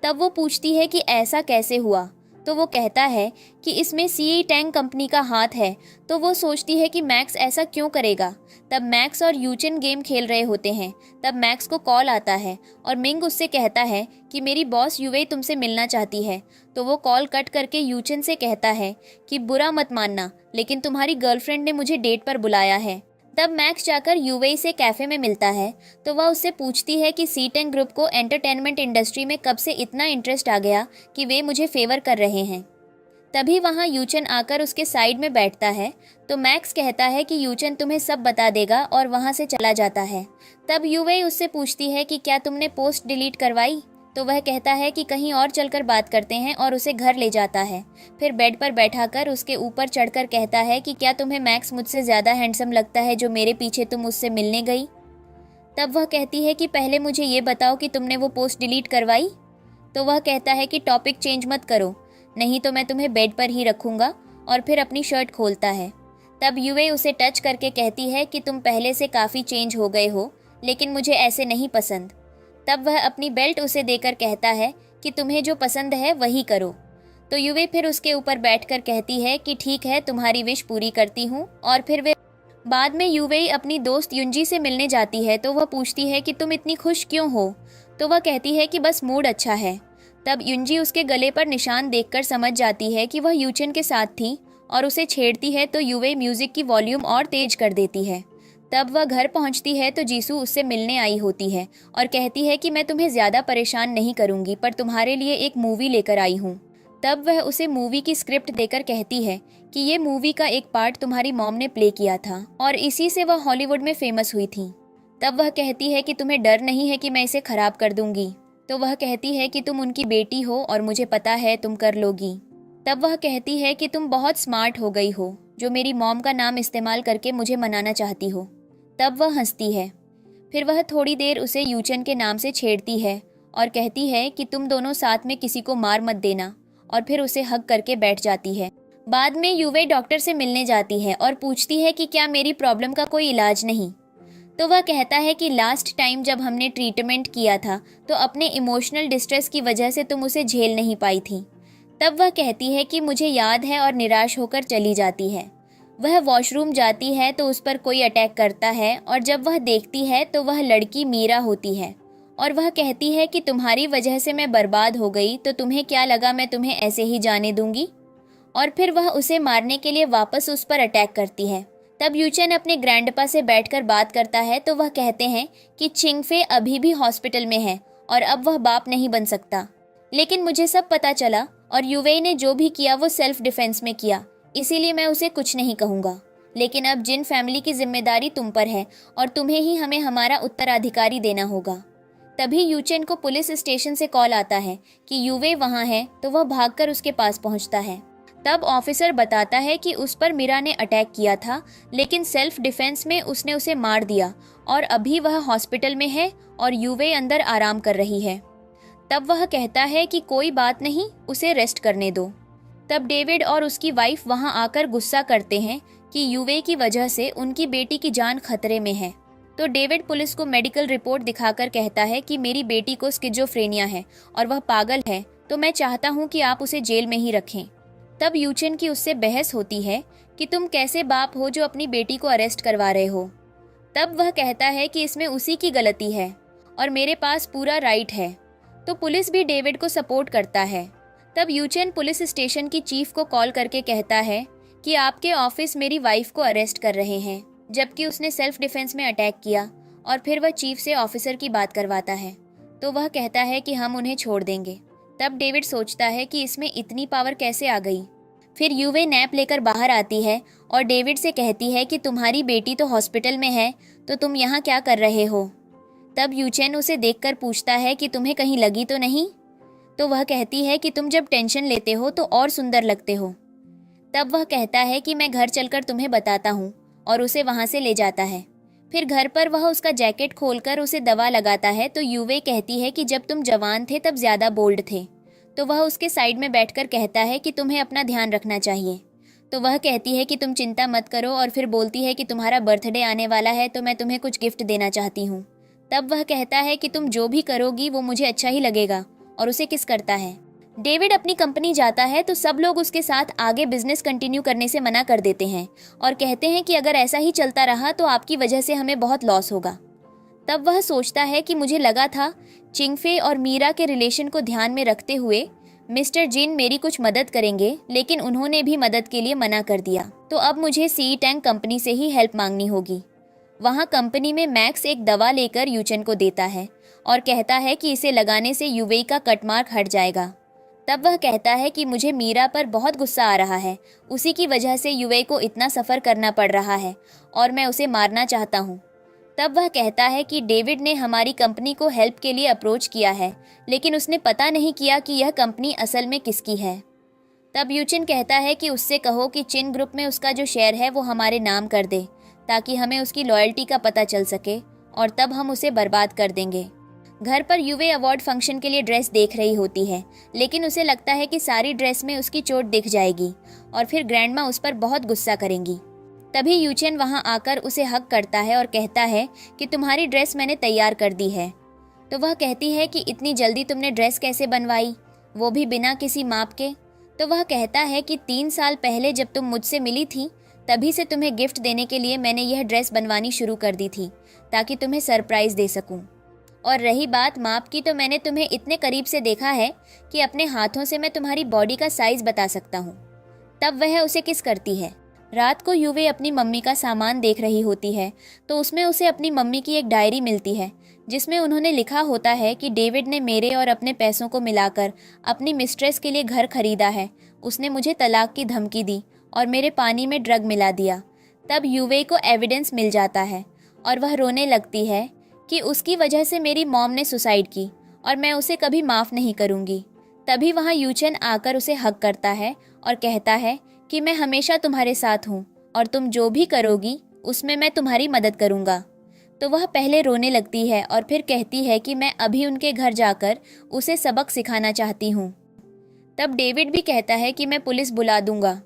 तब वो पूछती है कि ऐसा कैसे हुआ। तो वो कहता है कि इसमें सीई टैंक कंपनी का हाथ है। तो वो सोचती है कि मैक्स ऐसा क्यों करेगा। तब मैक्स और यूचेन गेम खेल रहे होते हैं। तब मैक्स को कॉल आता है और मिंग उससे कहता है कि मेरी बॉस यूवे तुमसे मिलना चाहती है। तो वो कॉल कट करके यूचेन से कहता है कि बुरा मत मानना, लेकिन तुम्हारी गर्लफ्रेंड ने मुझे डेट पर बुलाया है। तब मैक्स जाकर यूवे से कैफ़े में मिलता है तो वह उससे पूछती है कि सी10 ग्रुप को एंटरटेनमेंट इंडस्ट्री में कब से इतना इंटरेस्ट आ गया कि वे मुझे फेवर कर रहे हैं। तभी वहाँ यूचेन आकर उसके साइड में बैठता है तो मैक्स कहता है कि यूचेन तुम्हें सब बता देगा और वहाँ से चला जाता है। तब यूवे उससे पूछती है कि क्या तुमने पोस्ट डिलीट करवाई। तो वह कहता है कि कहीं और चलकर बात करते हैं और उसे घर ले जाता है। फिर बेड पर बैठाकर उसके ऊपर चढ़कर कहता है कि क्या तुम्हें मैक्स मुझसे ज़्यादा हैंडसम लगता है जो मेरे पीछे तुम उससे मिलने गई। तब वह कहती है कि पहले मुझे ये बताओ कि तुमने वो पोस्ट डिलीट करवाई। तो वह कहता है कि टॉपिक चेंज मत करो, नहीं तो मैं तुम्हें बेड पर ही रखूँगा, और फिर अपनी शर्ट खोलता है। तब यूवे उसे टच करके कहती है कि तुम पहले से काफ़ी चेंज हो गए हो, लेकिन मुझे ऐसे नहीं पसंद। तब वह अपनी बेल्ट उसे देकर कहता है कि तुम्हें जो पसंद है वही करो। तो यूवे फिर उसके ऊपर बैठकर कहती है कि ठीक है, तुम्हारी विश पूरी करती हूँ। और फिर वे बाद में यूवे अपनी दोस्त युंजी से मिलने जाती है, तो वह पूछती है कि तुम इतनी खुश क्यों हो। तो वह कहती है कि बस मूड अच्छा है। तब युंजी उसके गले पर निशान देखकर समझ जाती है कि वह यूचन के साथ थी और उसे छेड़ती है, तो यूवे म्यूजिक की वॉल्यूम और तेज कर देती है। तब वह घर पहुंचती है तो जीसू उससे मिलने आई होती है और कहती है कि मैं तुम्हें ज़्यादा परेशान नहीं करूंगी, पर तुम्हारे लिए एक मूवी लेकर आई हूँ। तब वह उसे मूवी की स्क्रिप्ट देकर कहती है कि ये मूवी का एक पार्ट तुम्हारी मॉम ने प्ले किया था और इसी से वह हॉलीवुड में फेमस हुई थी। तब वह कहती है कि तुम्हें डर नहीं है कि मैं इसे खराब कर दूंगी। तो वह कहती है कि तुम उनकी बेटी हो और मुझे पता है तुम कर लोगी। तब वह कहती है कि तुम बहुत स्मार्ट हो गई हो, जो मेरी मॉम का नाम इस्तेमाल करके मुझे मनाना चाहती हो। तब वह हंसती है। फिर वह थोड़ी देर उसे यूचन के नाम से छेड़ती है और कहती है कि तुम दोनों साथ में किसी को मार मत देना, और फिर उसे हग करके बैठ जाती है। बाद में यूवे डॉक्टर से मिलने जाती है और पूछती है कि क्या मेरी प्रॉब्लम का कोई इलाज नहीं। तो वह कहता है कि लास्ट टाइम जब हमने ट्रीटमेंट किया था तो अपने इमोशनल डिस्ट्रेस की वजह से तुम उसे झेल नहीं पाई थी। तब वह कहती है कि मुझे याद है, और निराश होकर चली जाती है। वह वॉशरूम जाती है तो उस पर कोई अटैक करता है, और जब वह देखती है तो वह लड़की मीरा होती है और वह कहती है कि तुम्हारी वजह से मैं बर्बाद हो गई, तो तुम्हें क्या लगा मैं तुम्हें ऐसे ही जाने दूंगी। और फिर वह उसे मारने के लिए वापस उस पर अटैक करती है। तब यूचन अपने ग्रैंडपा से बैठकर बात करता है, तो वह कहते हैं कि चिंगफे अभी भी हॉस्पिटल में है और अब वह बाप नहीं बन सकता। लेकिन मुझे सब पता चला और यूवे ने जो भी किया वो सेल्फ डिफेंस में किया, इसीलिए मैं उसे कुछ नहीं कहूँगा। लेकिन अब जिन फैमिली की जिम्मेदारी तुम पर है और तुम्हें ही हमें हमारा उत्तराधिकारी देना होगा। तभी यूचेन को पुलिस स्टेशन से कॉल आता है कि यूवे वहाँ है, तो वह भागकर उसके पास पहुँचता है। तब ऑफिसर बताता है कि उस पर मीरा ने अटैक किया था, लेकिन सेल्फ डिफेंस में उसने उसे मार दिया और अभी वह हॉस्पिटल में है और यूवे अंदर आराम कर रही है। तब वह कहता है कि कोई बात नहीं, उसे रेस्ट करने दो। तब डेविड और उसकी वाइफ वहां आकर गुस्सा करते हैं कि यूवे की वजह से उनकी बेटी की जान खतरे में है। तो डेविड पुलिस को मेडिकल रिपोर्ट दिखाकर कहता है कि मेरी बेटी को स्किज़ोफ्रेनिया है और वह पागल है, तो मैं चाहता हूं कि आप उसे जेल में ही रखें। तब यूचेन की उससे बहस होती है कि तुम कैसे बाप हो जो अपनी बेटी को अरेस्ट करवा रहे हो। तब वह कहता है कि इसमें उसी की गलती है और मेरे पास पूरा राइट है। तो पुलिस भी डेविड को सपोर्ट करता है। तब यूचेन पुलिस स्टेशन की चीफ को कॉल करके कहता है कि आपके ऑफिस मेरी वाइफ को अरेस्ट कर रहे हैं, जबकि उसने सेल्फ डिफेंस में अटैक किया। और फिर वह चीफ से ऑफिसर की बात करवाता है, तो वह कहता है कि हम उन्हें छोड़ देंगे। तब डेविड सोचता है कि इसमें इतनी पावर कैसे आ गई। फिर यूवे नैप लेकर बाहर आती है और डेविड से कहती है कि तुम्हारी बेटी तो हॉस्पिटल में है, तो तुम यहाँ क्या कर रहे हो। तब यूचेन उसे देखकर पूछता है कि तुम्हें कहीं लगी तो नहीं। तो वह कहती है कि तुम जब टेंशन लेते हो तो और सुंदर लगते हो। तब वह कहता है कि मैं घर चलकर तुम्हें बताता हूँ, और उसे वहाँ से ले जाता है। फिर घर पर वह उसका जैकेट खोलकर उसे दवा लगाता है, तो यूवे कहती है कि जब तुम जवान थे तब ज़्यादा बोल्ड थे। तो वह उसके साइड में बैठकर कहता है कि तुम्हें अपना ध्यान रखना चाहिए। तो वह कहती है कि तुम चिंता मत करो, और फिर बोलती है कि तुम्हारा बर्थडे आने वाला है, तो मैं तुम्हें कुछ गिफ्ट देना चाहती हूँ। तब वह कहता है कि तुम जो भी करोगी वो मुझे अच्छा ही लगेगा, और उसे किस करता है। डेविड अपनी कंपनी जाता है तो सब लोग उसके साथ आगे बिजनेस कंटिन्यू करने से मना कर देते हैं और कहते हैं कि अगर ऐसा ही चलता रहा तो आपकी वजह से हमें बहुत लॉस होगा। तब वह सोचता है कि मुझे लगा था चिंगफे और मीरा के रिलेशन को ध्यान में रखते हुए मिस्टर जिन मेरी कुछ मदद करेंगे, लेकिन उन्होंने भी मदद के लिए मना कर दिया। तो अब मुझे सी टैंक कंपनी से ही हेल्प मांगनी होगी। वहाँ कंपनी में मैक्स एक दवा लेकर यूचेन को देता है और कहता है कि इसे लगाने से यूवे का कटमार्क हट जाएगा। तब वह कहता है कि मुझे मीरा पर बहुत गुस्सा आ रहा है, उसी की वजह से यूवे को इतना सफ़र करना पड़ रहा है और मैं उसे मारना चाहता हूँ। तब वह कहता है कि डेविड ने हमारी कंपनी को हेल्प के लिए अप्रोच किया है, लेकिन उसने पता नहीं किया कि यह कंपनी असल में किसकी है। तब यूचिन कहता है कि उससे कहो कि चिन ग्रुप में उसका जो शेयर है वो हमारे नाम कर दे, ताकि हमें उसकी लॉयल्टी का पता चल सके और तब हम उसे बर्बाद कर देंगे। घर पर यूवे अवार्ड फंक्शन के लिए ड्रेस देख रही होती है, लेकिन उसे लगता है कि सारी ड्रेस में उसकी चोट दिख जाएगी और फिर ग्रैंडमा उस पर बहुत गुस्सा करेंगी। तभी यूचेन वहां आकर उसे हक करता है और कहता है कि तुम्हारी ड्रेस मैंने तैयार कर दी है। तो वह कहती है कि इतनी जल्दी तुमने ड्रेस कैसे बनवाई, वो भी बिना किसी माप के। तो वह कहता है कि 3 साल पहले जब तुम मुझसे मिली थी, तभी से तुम्हें गिफ्ट देने के लिए मैंने यह ड्रेस बनवानी शुरू कर दी थी, ताकि तुम्हें सरप्राइज दे सकूं। और रही बात माप की, तो मैंने तुम्हें इतने करीब से देखा है कि अपने हाथों से मैं तुम्हारी बॉडी का साइज बता सकता हूँ। तब वह उसे किस करती है। रात को यूवे अपनी मम्मी का सामान देख रही होती है, तो उसमें उसे अपनी मम्मी की एक डायरी मिलती है, जिसमें उन्होंने लिखा होता है कि डेविड ने मेरे और अपने पैसों को मिलाकर अपनी मिस्ट्रेस के लिए घर खरीदा है। उसने मुझे तलाक की धमकी दी और मेरे पानी में ड्रग मिला दिया। तब यूवे को एविडेंस मिल जाता है और वह रोने लगती है कि उसकी वजह से मेरी मॉम ने सुसाइड की और मैं उसे कभी माफ़ नहीं करूँगी। तभी वहाँ यूचेन आकर उसे हक करता है और कहता है कि मैं हमेशा तुम्हारे साथ हूँ और तुम जो भी करोगी उसमें मैं तुम्हारी मदद करूँगा। तो वह पहले रोने लगती है और फिर कहती है कि मैं अभी उनके घर जाकर उसे सबक सिखाना चाहती हूँ। तब डेविड भी कहता है कि मैं पुलिस बुला दूंगा।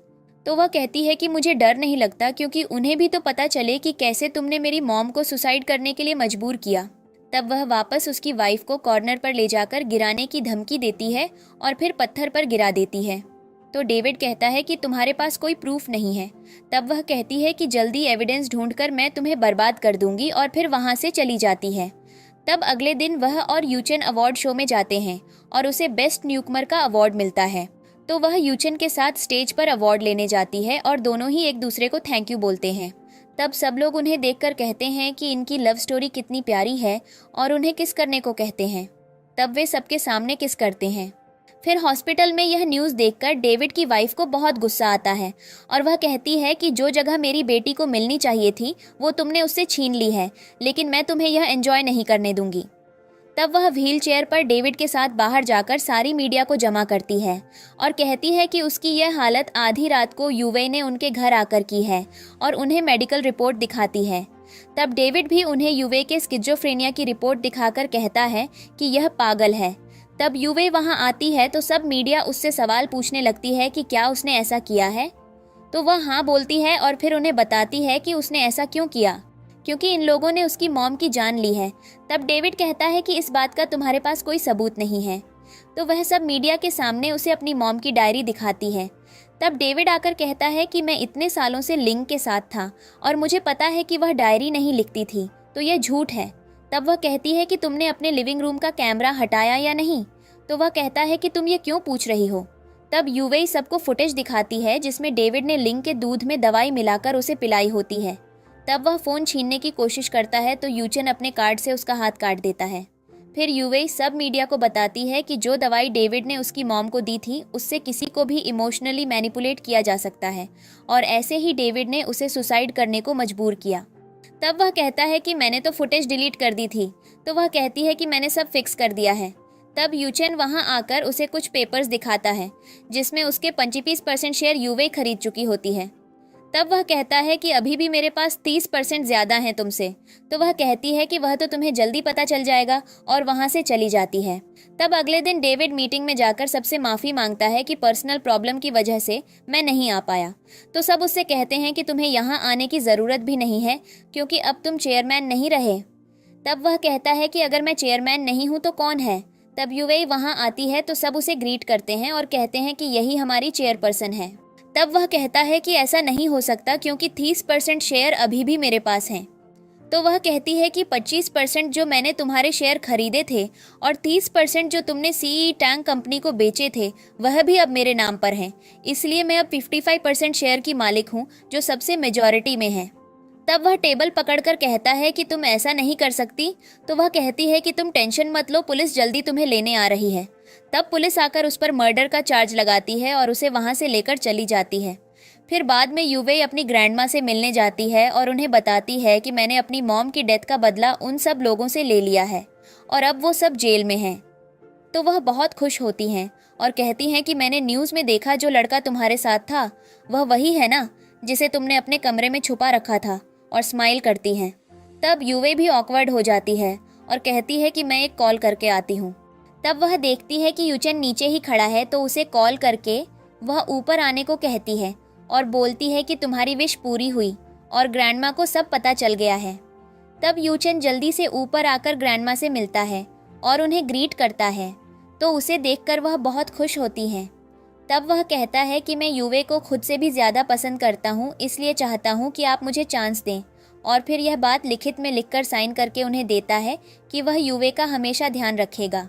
तो वह कहती है कि मुझे डर नहीं लगता, क्योंकि उन्हें भी तो पता चले कि कैसे तुमने मेरी मॉम को सुसाइड करने के लिए मजबूर किया। तब वह वापस उसकी वाइफ को कॉर्नर पर ले जाकर गिराने की धमकी देती है और फिर पत्थर पर गिरा देती है। तो डेविड कहता है कि तुम्हारे पास कोई प्रूफ नहीं है। तब वह कहती है कि जल्दी एविडेंस ढूंढकर मैं तुम्हें बर्बाद कर दूंगी, और फिर वहां से चली जाती है। तब अगले दिन वह और यूचेन अवार्ड शो में जाते हैं और उसे बेस्ट न्यूकमर का अवार्ड मिलता है। तो वह यूचेन के साथ स्टेज पर अवार्ड लेने जाती है और दोनों ही एक दूसरे को थैंक यू बोलते हैं। तब सब लोग उन्हें देखकर कहते हैं कि इनकी लव स्टोरी कितनी प्यारी है और उन्हें किस करने को कहते हैं। तब वे सबके सामने किस करते हैं। फिर हॉस्पिटल में यह न्यूज़ देखकर डेविड की वाइफ को बहुत गुस्सा आता है और वह कहती है कि जो जगह मेरी बेटी को मिलनी चाहिए थी वो तुमने उससे छीन ली है, लेकिन मैं तुम्हें यह एंजॉय नहीं करने दूंगी। तब वह व्हील चेयर पर डेविड के साथ बाहर जाकर सारी मीडिया को जमा करती है और कहती है कि उसकी यह हालत आधी रात को यूवे ने उनके घर आकर की है और उन्हें मेडिकल रिपोर्ट दिखाती है। तब डेविड भी उन्हें यूवे के स्किज़ोफ्रेनिया की रिपोर्ट दिखाकर कहता है कि यह पागल है। तब यूवे वहां आती है तो सब मीडिया उससे सवाल पूछने लगती है कि क्या उसने ऐसा किया है। तो वह हाँ बोलती है और फिर उन्हें बताती है कि उसने ऐसा क्यों किया, क्योंकि इन लोगों ने उसकी मॉम की जान ली है। तब डेविड कहता है कि इस बात का तुम्हारे पास कोई सबूत नहीं है। तो वह सब मीडिया के सामने उसे अपनी मॉम की डायरी दिखाती है। तब डेविड आकर कहता है कि मैं इतने सालों से लिंग के साथ था और मुझे पता है कि वह डायरी नहीं लिखती थी, तो यह झूठ है। तब वह कहती है कि तुमने अपने लिविंग रूम का कैमरा हटाया या नहीं। तो वह कहता है कि तुम ये क्यों पूछ रही हो। तब यूवेई सबको फुटेज दिखाती है जिसमें डेविड ने लिंग के दूध में दवाई मिलाकर उसे पिलाई होती है। तब वह फ़ोन छीनने की कोशिश करता है तो यूचेन अपने कार्ड से उसका हाथ काट देता है। फिर यूवेई सब मीडिया को बताती है कि जो दवाई डेविड ने उसकी मॉम को दी थी उससे किसी को भी इमोशनली मैनिपुलेट किया जा सकता है और ऐसे ही डेविड ने उसे सुसाइड करने को मजबूर किया। तब वह कहता है कि मैंने तो फुटेज डिलीट कर दी थी। तो वह कहती है कि मैंने सब फिक्स कर दिया है। तब यूचेन वहां आकर उसे कुछ पेपर्स दिखाता है जिसमें उसके 25% शेयर यूवे खरीद चुकी होती है। तब वह कहता है कि अभी भी मेरे पास 30% ज़्यादा हैं तुमसे। तो वह कहती है कि वह तो तुम्हें जल्दी पता चल जाएगा और वहाँ से चली जाती है। तब अगले दिन डेविड मीटिंग में जाकर सबसे माफ़ी मांगता है कि पर्सनल प्रॉब्लम की वजह से मैं नहीं आ पाया। तो सब उससे कहते हैं कि तुम्हें यहाँ आने की ज़रूरत भी नहीं है, क्योंकि अब तुम चेयरमैन नहीं रहे। तब वह कहता है कि अगर मैं चेयरमैन नहीं हूँ तो कौन है। तब यूवेई वहाँ आती है तो सब उसे ग्रीट करते हैं और कहते हैं कि यही हमारी चेयरपर्सन है। तब वह कहता है कि ऐसा नहीं हो सकता, क्योंकि 30% शेयर अभी भी मेरे पास हैं। तो वह कहती है कि 25% जो मैंने तुम्हारे शेयर खरीदे थे और 30% जो तुमने सीई टैंक कंपनी को बेचे थे वह भी अब मेरे नाम पर हैं। इसलिए मैं अब 55% शेयर की मालिक हूँ, जो सबसे मेजॉरिटी में है। तब वह टेबल पकड़कर कहता है कि तुम ऐसा नहीं कर सकती। तो वह कहती है कि तुम टेंशन मत लो, पुलिस जल्दी तुम्हें लेने आ रही है। तब पुलिस आकर उस पर मर्डर का चार्ज लगाती है और उसे वहां से लेकर चली जाती है। फिर बाद में युवे अपनी ग्रैंडमा से मिलने जाती है और उन्हें बताती है कि मैंने अपनी मॉम की डेथ का बदला उन सब लोगों से ले लिया है और अब वो सब जेल में हैं। तो वह बहुत खुश होती हैं और कहती हैं कि मैंने न्यूज़ में देखा जो लड़का तुम्हारे साथ था वह वही है ना जिसे तुमने अपने कमरे में छुपा रखा था, और स्माइल करती हैं। तब युवे भी ऑकवर्ड हो जाती है और कहती है कि मैं एक कॉल करके आती हूँ। तब वह देखती है कि यूचन नीचे ही खड़ा है तो उसे कॉल करके वह ऊपर आने को कहती है और बोलती है कि तुम्हारी विश पूरी हुई और ग्रैंडमा को सब पता चल गया है। तब यूचन जल्दी से ऊपर आकर ग्रैंडमा से मिलता है और उन्हें ग्रीट करता है, तो उसे देखकर वह बहुत खुश होती हैं। तब वह कहता है कि मैं युवे को खुद से भी ज़्यादा पसंद करता हूँ, इसलिए चाहता हूँ कि आप मुझे चांस दें, और फिर यह बात लिखित में लिखकर साइन करके उन्हें देता है कि वह युवे का हमेशा ध्यान रखेगा।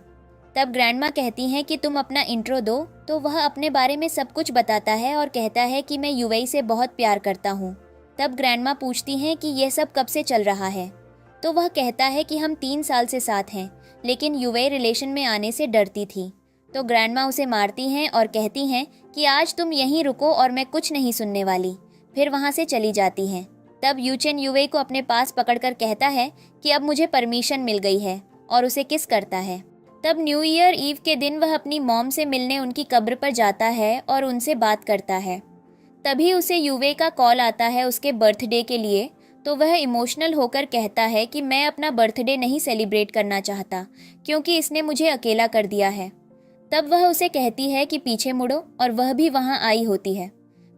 तब ग्रैंडमा कहती हैं कि तुम अपना इंट्रो दो, तो वह अपने बारे में सब कुछ बताता है और कहता है कि मैं युवे से बहुत प्यार करता हूँ। तब ग्रैंडमा पूछती हैं कि यह सब कब से चल रहा है, तो वह कहता है कि हम 3 साल से साथ हैं, लेकिन युवे रिलेशन में आने से डरती थी। तो ग्रैंडमा उसे मारती हैं और कहती हैं कि आज तुम यहीं रुको और मैं कुछ नहीं सुनने वाली। फिर वहाँ से चली जाती हैं। तब यूचन युवे को अपने पास पकड़कर कहता है कि अब मुझे परमिशन मिल गई है और उसे किस करता है। तब न्यू ईयर ईव के दिन वह अपनी मॉम से मिलने उनकी कब्र पर जाता है और उनसे बात करता है। तभी उसे युवे का कॉल आता है उसके बर्थडे के लिए, तो वह इमोशनल होकर कहता है कि मैं अपना बर्थडे नहीं सेलिब्रेट करना चाहता क्योंकि इसने मुझे अकेला कर दिया है। तब वह उसे कहती है कि पीछे मुड़ो, और वह भी वहाँ आई होती है।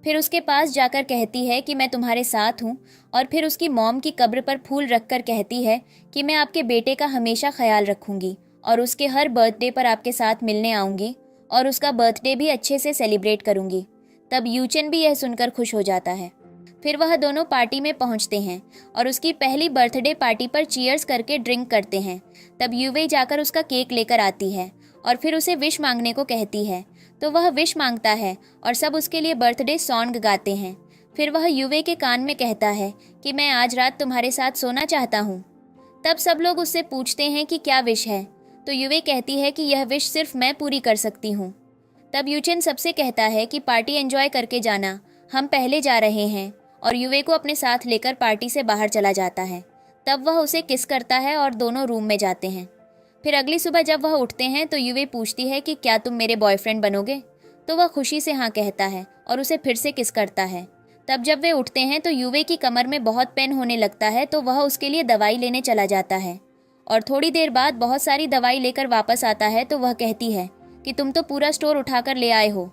फिर उसके पास जाकर कहती है कि मैं तुम्हारे साथ हूँ, और फिर उसकी मॉम की कब्र पर फूल रखकर कहती है कि मैं आपके बेटे का हमेशा ख्याल रखूँगी और उसके हर बर्थडे पर आपके साथ मिलने आऊँगी और उसका बर्थडे भी अच्छे से सेलिब्रेट करूँगी। तब यूचन भी यह सुनकर खुश हो जाता है। फिर वह दोनों पार्टी में पहुंचते हैं और उसकी पहली बर्थडे पार्टी पर चीयर्स करके ड्रिंक करते हैं। तब युवे जाकर उसका केक लेकर आती है और फिर उसे विश मांगने को कहती है, तो वह विश मांगता है और सब उसके लिए बर्थडे सॉन्ग गाते हैं। फिर वह युवे के कान में कहता है कि मैं आज रात तुम्हारे साथ सोना चाहता हूँ। तब सब लोग उससे पूछते हैं कि क्या विश है, तो युवे कहती है कि यह विश सिर्फ मैं पूरी कर सकती हूँ। तब यूचन सबसे कहता है कि पार्टी एंजॉय करके जाना, हम पहले जा रहे हैं, और युवे को अपने साथ लेकर पार्टी से बाहर चला जाता है। तब वह उसे किस करता है और दोनों रूम में जाते हैं। फिर अगली सुबह जब वह उठते हैं तो युवे पूछती है कि क्या तुम मेरे बॉयफ्रेंड बनोगे, तो वह खुशी से हाँ कहता है और उसे फिर से किस करता है। तब जब वे उठते हैं तो युवे की कमर में बहुत पेन होने लगता है, तो वह उसके लिए दवाई लेने चला जाता है और थोड़ी देर बाद बहुत सारी दवाई लेकर वापस आता है। तो वह कहती है कि तुम तो पूरा स्टोर उठाकर ले आए हो।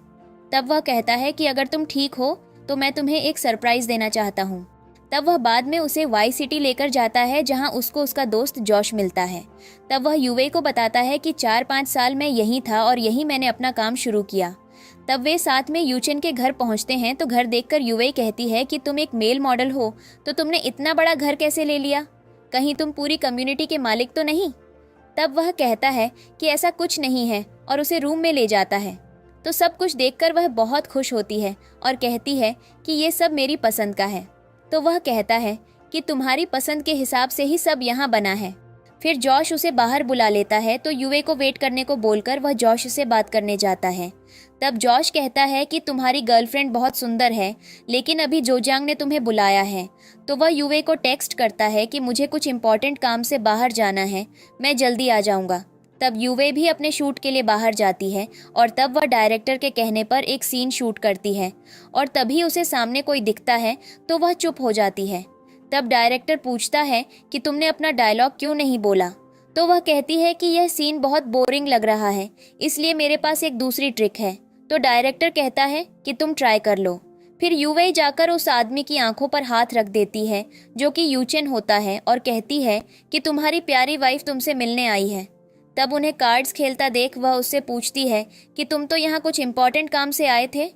तब वह कहता है कि अगर तुम ठीक हो तो मैं तुम्हें एक सरप्राइज देना चाहता हूँ। तब वह बाद में उसे वाई सिटी लेकर जाता है जहाँ उसको उसका दोस्त जॉश मिलता है। तब वह युवे को बताता है कि 4-5 साल मैं यहीं था और यहीं मैंने अपना काम शुरू किया। तब वे साथ में यूचन के घर पहुँचते हैं तो घर देखकर युवे कहती है कि तुम एक मेल मॉडल हो तो तुमने इतना बड़ा घर कैसे ले लिया, कहीं तुम पूरी कम्युनिटी के मालिक तो नहीं। तब वह कहता है कि ऐसा कुछ नहीं है और उसे रूम में ले जाता है। तो सब कुछ देखकर वह बहुत खुश होती है और कहती है कि ये सब मेरी पसंद का है। तो वह कहता है कि तुम्हारी पसंद के हिसाब से ही सब यहाँ बना है। फिर जॉश उसे बाहर बुला लेता है तो युवे को वेट करने को बोलकर वह जॉश से बात करने जाता है। तब जॉश कहता है कि तुम्हारी गर्लफ्रेंड बहुत सुंदर है, लेकिन अभी जोजांग ने तुम्हें बुलाया है। तो वह युवे को टेक्स्ट करता है कि मुझे कुछ इम्पोर्टेंट काम से बाहर जाना है, मैं जल्दी आ जाऊँगा। तब युवे भी अपने शूट के लिए बाहर जाती है और तब वह डायरेक्टर के कहने पर एक सीन शूट करती है और तभी उसे सामने कोई दिखता है तो वह चुप हो जाती है। तब डायरेक्टर पूछता है कि तुमने अपना डायलॉग क्यों नहीं बोला, तो वह कहती है कि यह सीन बहुत बोरिंग लग रहा है, इसलिए मेरे पास एक दूसरी ट्रिक है। तो डायरेक्टर कहता है कि तुम ट्राई कर लो। फिर युवे जाकर उस आदमी की आंखों पर हाथ रख देती है जो कि यूचन होता है और कहती है कि तुम्हारी प्यारी वाइफ तुमसे मिलने आई है। तब उन्हें कार्ड्स खेलता देख वह उससे पूछती है कि तुम तो यहाँ कुछ इम्पोर्टेंट काम से आए थे।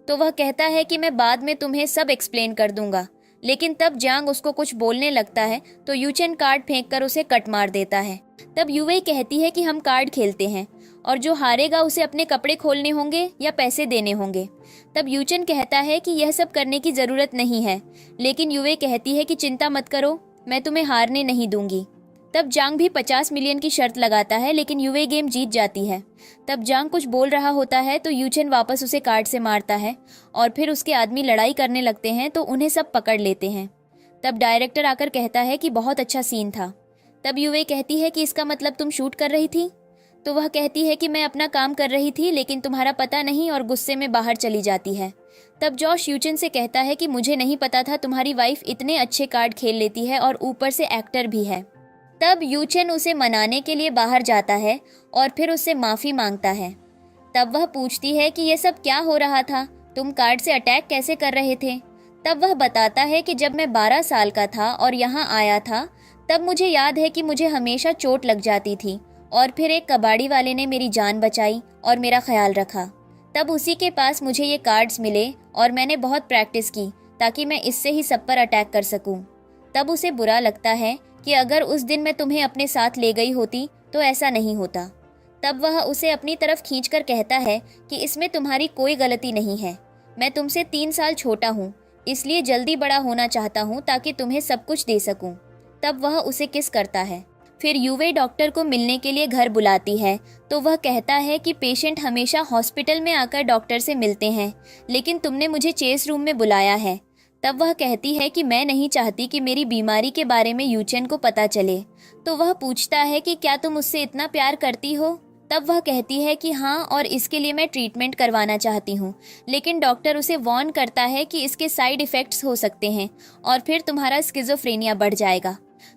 तो वह कहता है कि मैं बाद में तुम्हें सब एक्सप्लेन कर दूंगा। लेकिन तब जांग उसको कुछ बोलने लगता है तो यूचन कार्ड फेंककर उसे कट मार देता है। तब युवे कहती है कि हम कार्ड खेलते हैं और जो हारेगा उसे अपने कपड़े खोलने होंगे या पैसे देने होंगे। तब यूचन कहता है कि यह सब करने की ज़रूरत नहीं है, लेकिन युवे कहती है कि चिंता मत करो, मैं तुम्हें हारने नहीं दूंगी। तब जांग भी 50 मिलियन की शर्त लगाता है, लेकिन युवे गेम जीत जाती है। तब जांग कुछ बोल रहा होता है तो यूचेन वापस उसे कार्ड से मारता है और फिर उसके आदमी लड़ाई करने लगते हैं तो उन्हें सब पकड़ लेते हैं। तब डायरेक्टर आकर कहता है कि बहुत अच्छा सीन था। तब युवे कहती है कि इसका मतलब तुम शूट कर रही थी? तो वह कहती है कि मैं अपना काम कर रही थी, लेकिन तुम्हारा पता नहीं, और गुस्से में बाहर चली जाती है। तब जॉश यूचेन से कहता है कि मुझे नहीं पता था तुम्हारी वाइफ इतने अच्छे कार्ड खेल लेती है और ऊपर से एक्टर भी है। तब यूचेन उसे मनाने के लिए बाहर जाता है और फिर उससे माफ़ी मांगता है। तब वह पूछती है कि ये सब क्या हो रहा था, तुम कार्ड से अटैक कैसे कर रहे थे? तब वह बताता है कि जब मैं 12 साल का था और यहाँ आया था, तब मुझे याद है कि मुझे हमेशा चोट लग जाती थी और फिर एक कबाड़ी वाले ने मेरी जान बचाई और मेरा ख्याल रखा। तब उसी के पास मुझे ये कार्ड्स मिले और मैंने बहुत प्रैक्टिस की ताकि मैं इससे ही सब पर अटैक कर सकूं। तब उसे बुरा लगता है कि अगर उस दिन मैं तुम्हें अपने साथ ले गई होती तो ऐसा नहीं होता। तब वह उसे अपनी तरफ खींचकर कहता है कि इसमें तुम्हारी कोई गलती नहीं है। मैं तुमसे 3 साल छोटा हूँ, इसलिए जल्दी बड़ा होना चाहता हूँ ताकि तुम्हें सब कुछ दे सकूँ। तब वह उसे किस करता है। फिर युवे डॉक्टर को मिलने के लिए घर बुलाती है तो वह कहता है कि पेशेंट हमेशा हॉस्पिटल में आकर डॉक्टर से मिलते हैं, लेकिन तुमने मुझे चेस रूम में बुलाया है। तब वह कहती है कि मैं नहीं चाहती कि मेरी बीमारी के बारे में यूचेन को पता चले। तो वह पूछता है कि क्या तुम उससे इतना प्यार करती हो? तब वह कहती है कि हाँ, और इसके लिए मैं ट्रीटमेंट करवाना चाहती हूँ, लेकिन डॉक्टर उसे वार्न करता है कि इसके साइड इफ़ेक्ट्स हो सकते हैं और फिर तुम्हारा स्किज़ोफ्रेनिया बढ़ जाएगा।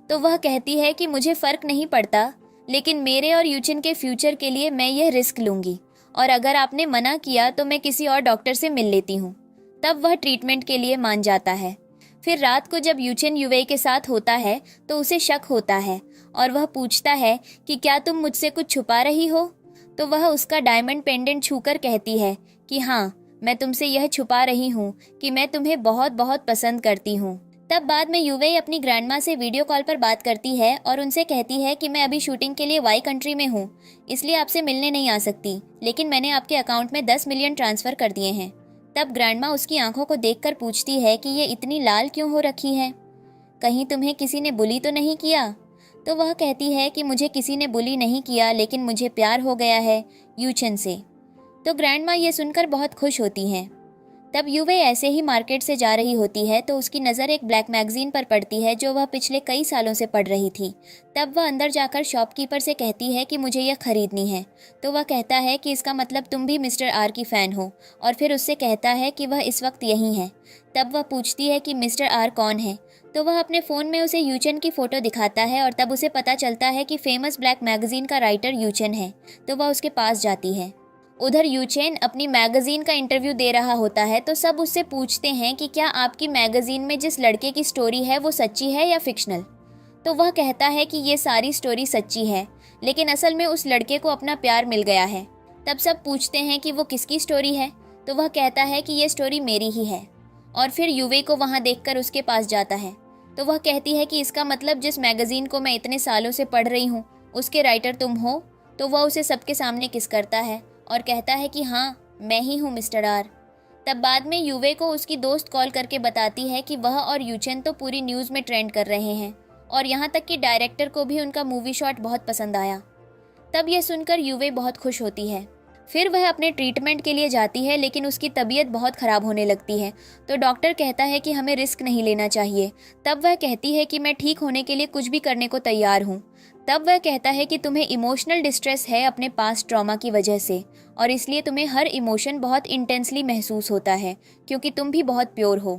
तो वह कहती है कि मुझे फ़र्क नहीं पड़ता, लेकिन मेरे और यूचेन के फ्यूचर के लिए मैं यह रिस्क लूँगी, और अगर आपने मना किया तो मैं किसी और डॉक्टर से मिल लेती हूँ। तब वह ट्रीटमेंट के लिए मान जाता है। फिर रात को जब यूचेन युवे के साथ होता है तो उसे शक होता है और वह पूछता है कि क्या तुम मुझसे कुछ छुपा रही हो? तो वह उसका डायमंड पेंडेंट छूकर कहती है कि हाँ, मैं तुमसे यह छुपा रही हूँ कि मैं तुम्हें बहुत बहुत पसंद करती हूँ। तब बाद में युवे अपनी ग्रैंडमा से वीडियो कॉल पर बात करती है और उनसे कहती है कि मैं अभी शूटिंग के लिए वाई कंट्री में हूँ, इसलिए आपसे मिलने नहीं आ सकती, लेकिन मैंने आपके अकाउंट में 10 मिलियन ट्रांसफ़र कर दिए हैं। तब ग्रैंडमा उसकी आंखों को देखकर पूछती है कि ये इतनी लाल क्यों हो रखी है, कहीं तुम्हें किसी ने बुली तो नहीं किया? तो वह कहती है कि मुझे किसी ने बुली नहीं किया, लेकिन मुझे प्यार हो गया है यूचेन से। तो ग्रैंडमा ये सुनकर बहुत खुश होती हैं। तब युवे ऐसे ही मार्केट से जा रही होती है तो उसकी नज़र एक ब्लैक मैगजीन पर पड़ती है जो वह पिछले कई सालों से पढ़ रही थी। तब वह अंदर जाकर शॉपकीपर से कहती है कि मुझे यह खरीदनी है। तो वह कहता है कि इसका मतलब तुम भी मिस्टर आर की फ़ैन हो, और फिर उससे कहता है कि वह इस वक्त यहीं है। तब वह पूछती है कि मिस्टर आर कौन है? तो वह अपने फ़ोन में उसे यूचेन की फ़ोटो दिखाता है और तब उसे पता चलता है कि फेमस ब्लैक मैगजीन का राइटर यूचेन है। तो वह उसके पास जाती है। उधर यूचेन अपनी मैगजीन का इंटरव्यू दे रहा होता है तो सब उससे पूछते हैं कि क्या आपकी मैगजीन में जिस लड़के की स्टोरी है वो सच्ची है या फिक्शनल। तो वह कहता है कि ये सारी स्टोरी सच्ची है, लेकिन असल में उस लड़के को अपना प्यार मिल गया है। तब सब पूछते हैं कि वो किसकी स्टोरी है, तो वह कहता है कि ये स्टोरी मेरी ही है, और फिर युवे को वहाँ देखकर उसके पास जाता है। तो वह कहती है कि इसका मतलब जिस मैगजीन को मैं इतने सालों से पढ़ रही हूँ उसके राइटर तुम हो। तो वह उसे सबके सामने किस करता है और कहता है कि हाँ, मैं ही हूँ मिस्टर आर। तब बाद में युवे को उसकी दोस्त कॉल करके बताती है कि वह और यूचेन तो पूरी न्यूज़ में ट्रेंड कर रहे हैं, और यहाँ तक कि डायरेक्टर को भी उनका मूवी शॉट बहुत पसंद आया। तब यह सुनकर युवे बहुत खुश होती है। फिर वह अपने ट्रीटमेंट के लिए जाती है, लेकिन उसकी तबीयत बहुत ख़राब होने लगती है। तो डॉक्टर कहता है कि हमें रिस्क नहीं लेना चाहिए। तब वह कहती है कि मैं ठीक होने के लिए कुछ भी करने को तैयार हूँ। तब वह कहता है कि तुम्हें इमोशनल डिस्ट्रेस है अपने पास्ट ट्रॉमा की वजह से, और इसलिए तुम्हें हर इमोशन बहुत इंटेंसली महसूस होता है क्योंकि तुम भी बहुत प्योर हो।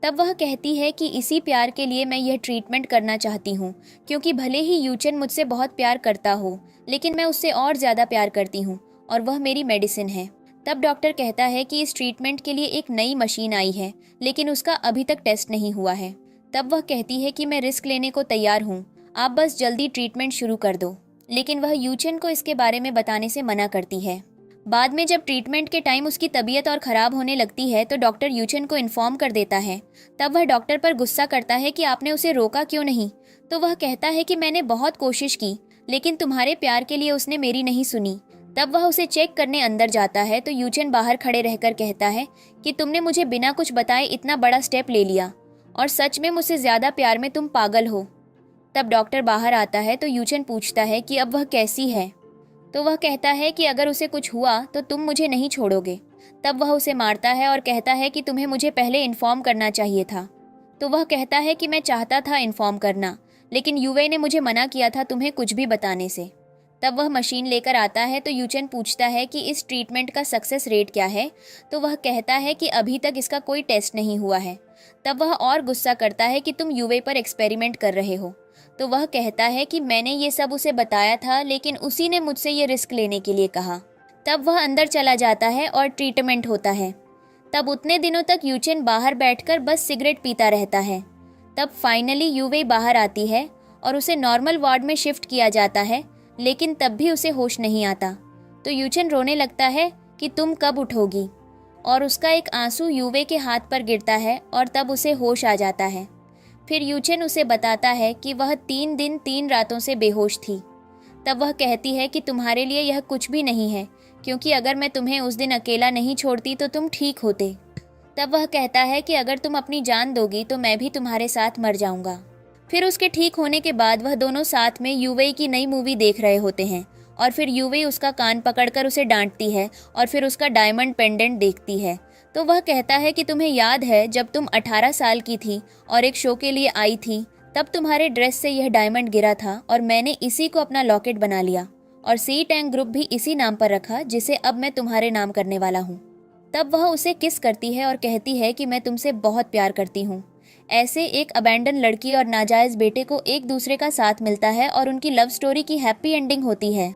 तब वह कहती है कि इसी प्यार के लिए मैं यह ट्रीटमेंट करना चाहती हूँ, क्योंकि भले ही यूचेन मुझसे बहुत प्यार करता हो, लेकिन मैं उससे और ज़्यादा प्यार करती हूँ और वह मेरी मेडिसिन है। तब डॉक्टर कहता है कि इस ट्रीटमेंट के लिए एक नई मशीन आई है, लेकिन उसका अभी तक टेस्ट नहीं हुआ है। तब वह कहती है कि मैं रिस्क लेने को तैयार हूँ, आप बस जल्दी ट्रीटमेंट शुरू कर दो, लेकिन वह यूचेन को इसके बारे में बताने से मना करती है। बाद में जब ट्रीटमेंट के टाइम उसकी तबीयत और ख़राब होने लगती है तो डॉक्टर यूचेन को इन्फॉर्म कर देता है। तब वह डॉक्टर पर गुस्सा करता है कि आपने उसे रोका क्यों नहीं। तो वह कहता है कि मैंने बहुत कोशिश की, लेकिन तुम्हारे प्यार के लिए उसने मेरी नहीं सुनी। तब वह उसे चेक करने अंदर जाता है तो यूचेन बाहर खड़े रहकर कहता है कि तुमने मुझे बिना कुछ बताए इतना बड़ा स्टेप ले लिया, और सच में मुझसे ज़्यादा प्यार में तुम पागल हो। तब डॉक्टर बाहर आता है तो यूचन पूछता है कि अब वह कैसी है। तो वह कहता है कि अगर उसे कुछ हुआ तो तुम मुझे नहीं छोड़ोगे। तब वह उसे मारता है और कहता है कि तुम्हें मुझे पहले इन्फॉर्म करना चाहिए था। तो वह कहता है कि मैं चाहता था इन्फॉर्म करना, लेकिन यूवे ने मुझे मना किया था तुम्हें कुछ भी बताने से। तब वह मशीन लेकर आता है तो यूचन पूछता है कि इस ट्रीटमेंट का सक्सेस रेट क्या है। तो वह कहता है कि अभी तक इसका कोई टेस्ट नहीं हुआ है। तब वह और गुस्सा करता है कि तुम यूवे पर एक्सपेरिमेंट कर रहे हो। तो वह कहता है कि मैंने ये सब उसे बताया था, लेकिन उसी ने मुझसे ये रिस्क लेने के लिए कहा। तब वह अंदर चला जाता है और ट्रीटमेंट होता है। तब उतने दिनों तक यूचन बाहर बैठकर बस सिगरेट पीता रहता है। तब फाइनली यूवे बाहर आती है और उसे नॉर्मल वार्ड में शिफ्ट किया जाता है, लेकिन तब भी उसे होश नहीं आता। तो यूचन रोने लगता है कि तुम कब उठोगी, और उसका एक आंसू यूवे के हाथ पर गिरता है और तब उसे होश आ जाता है। फिर यूचन उसे बताता है कि वह 3 दिन 3 रातों से बेहोश थी। तब वह कहती है कि तुम्हारे लिए यह कुछ भी नहीं है, क्योंकि अगर मैं तुम्हें उस दिन अकेला नहीं छोड़ती तो तुम ठीक होते। तब वह कहता है कि अगर तुम अपनी जान दोगी तो मैं भी तुम्हारे साथ मर जाऊंगा। फिर उसके ठीक होने के बाद वह दोनों साथ में यूवे की नई मूवी देख रहे होते हैं, और फिर यूवे उसका कान पकड़कर उसे डांटती है और फिर उसका डायमंड पेंडेंट देखती है। तो वह कहता है कि तुम्हें याद है जब तुम 18 साल की थी और एक शो के लिए आई थी, तब तुम्हारे ड्रेस से यह डायमंड गिरा था और मैंने इसी को अपना लॉकेट बना लिया और सी टैंक ग्रुप भी इसी नाम पर रखा, जिसे अब मैं तुम्हारे नाम करने वाला हूँ। तब वह उसे किस करती है और कहती है कि मैं तुमसे बहुत प्यार करती हूँ। ऐसे एक अबैंडन लड़की और नाजायज बेटे को एक दूसरे का साथ मिलता है और उनकी लव स्टोरी की हैप्पी एंडिंग होती है।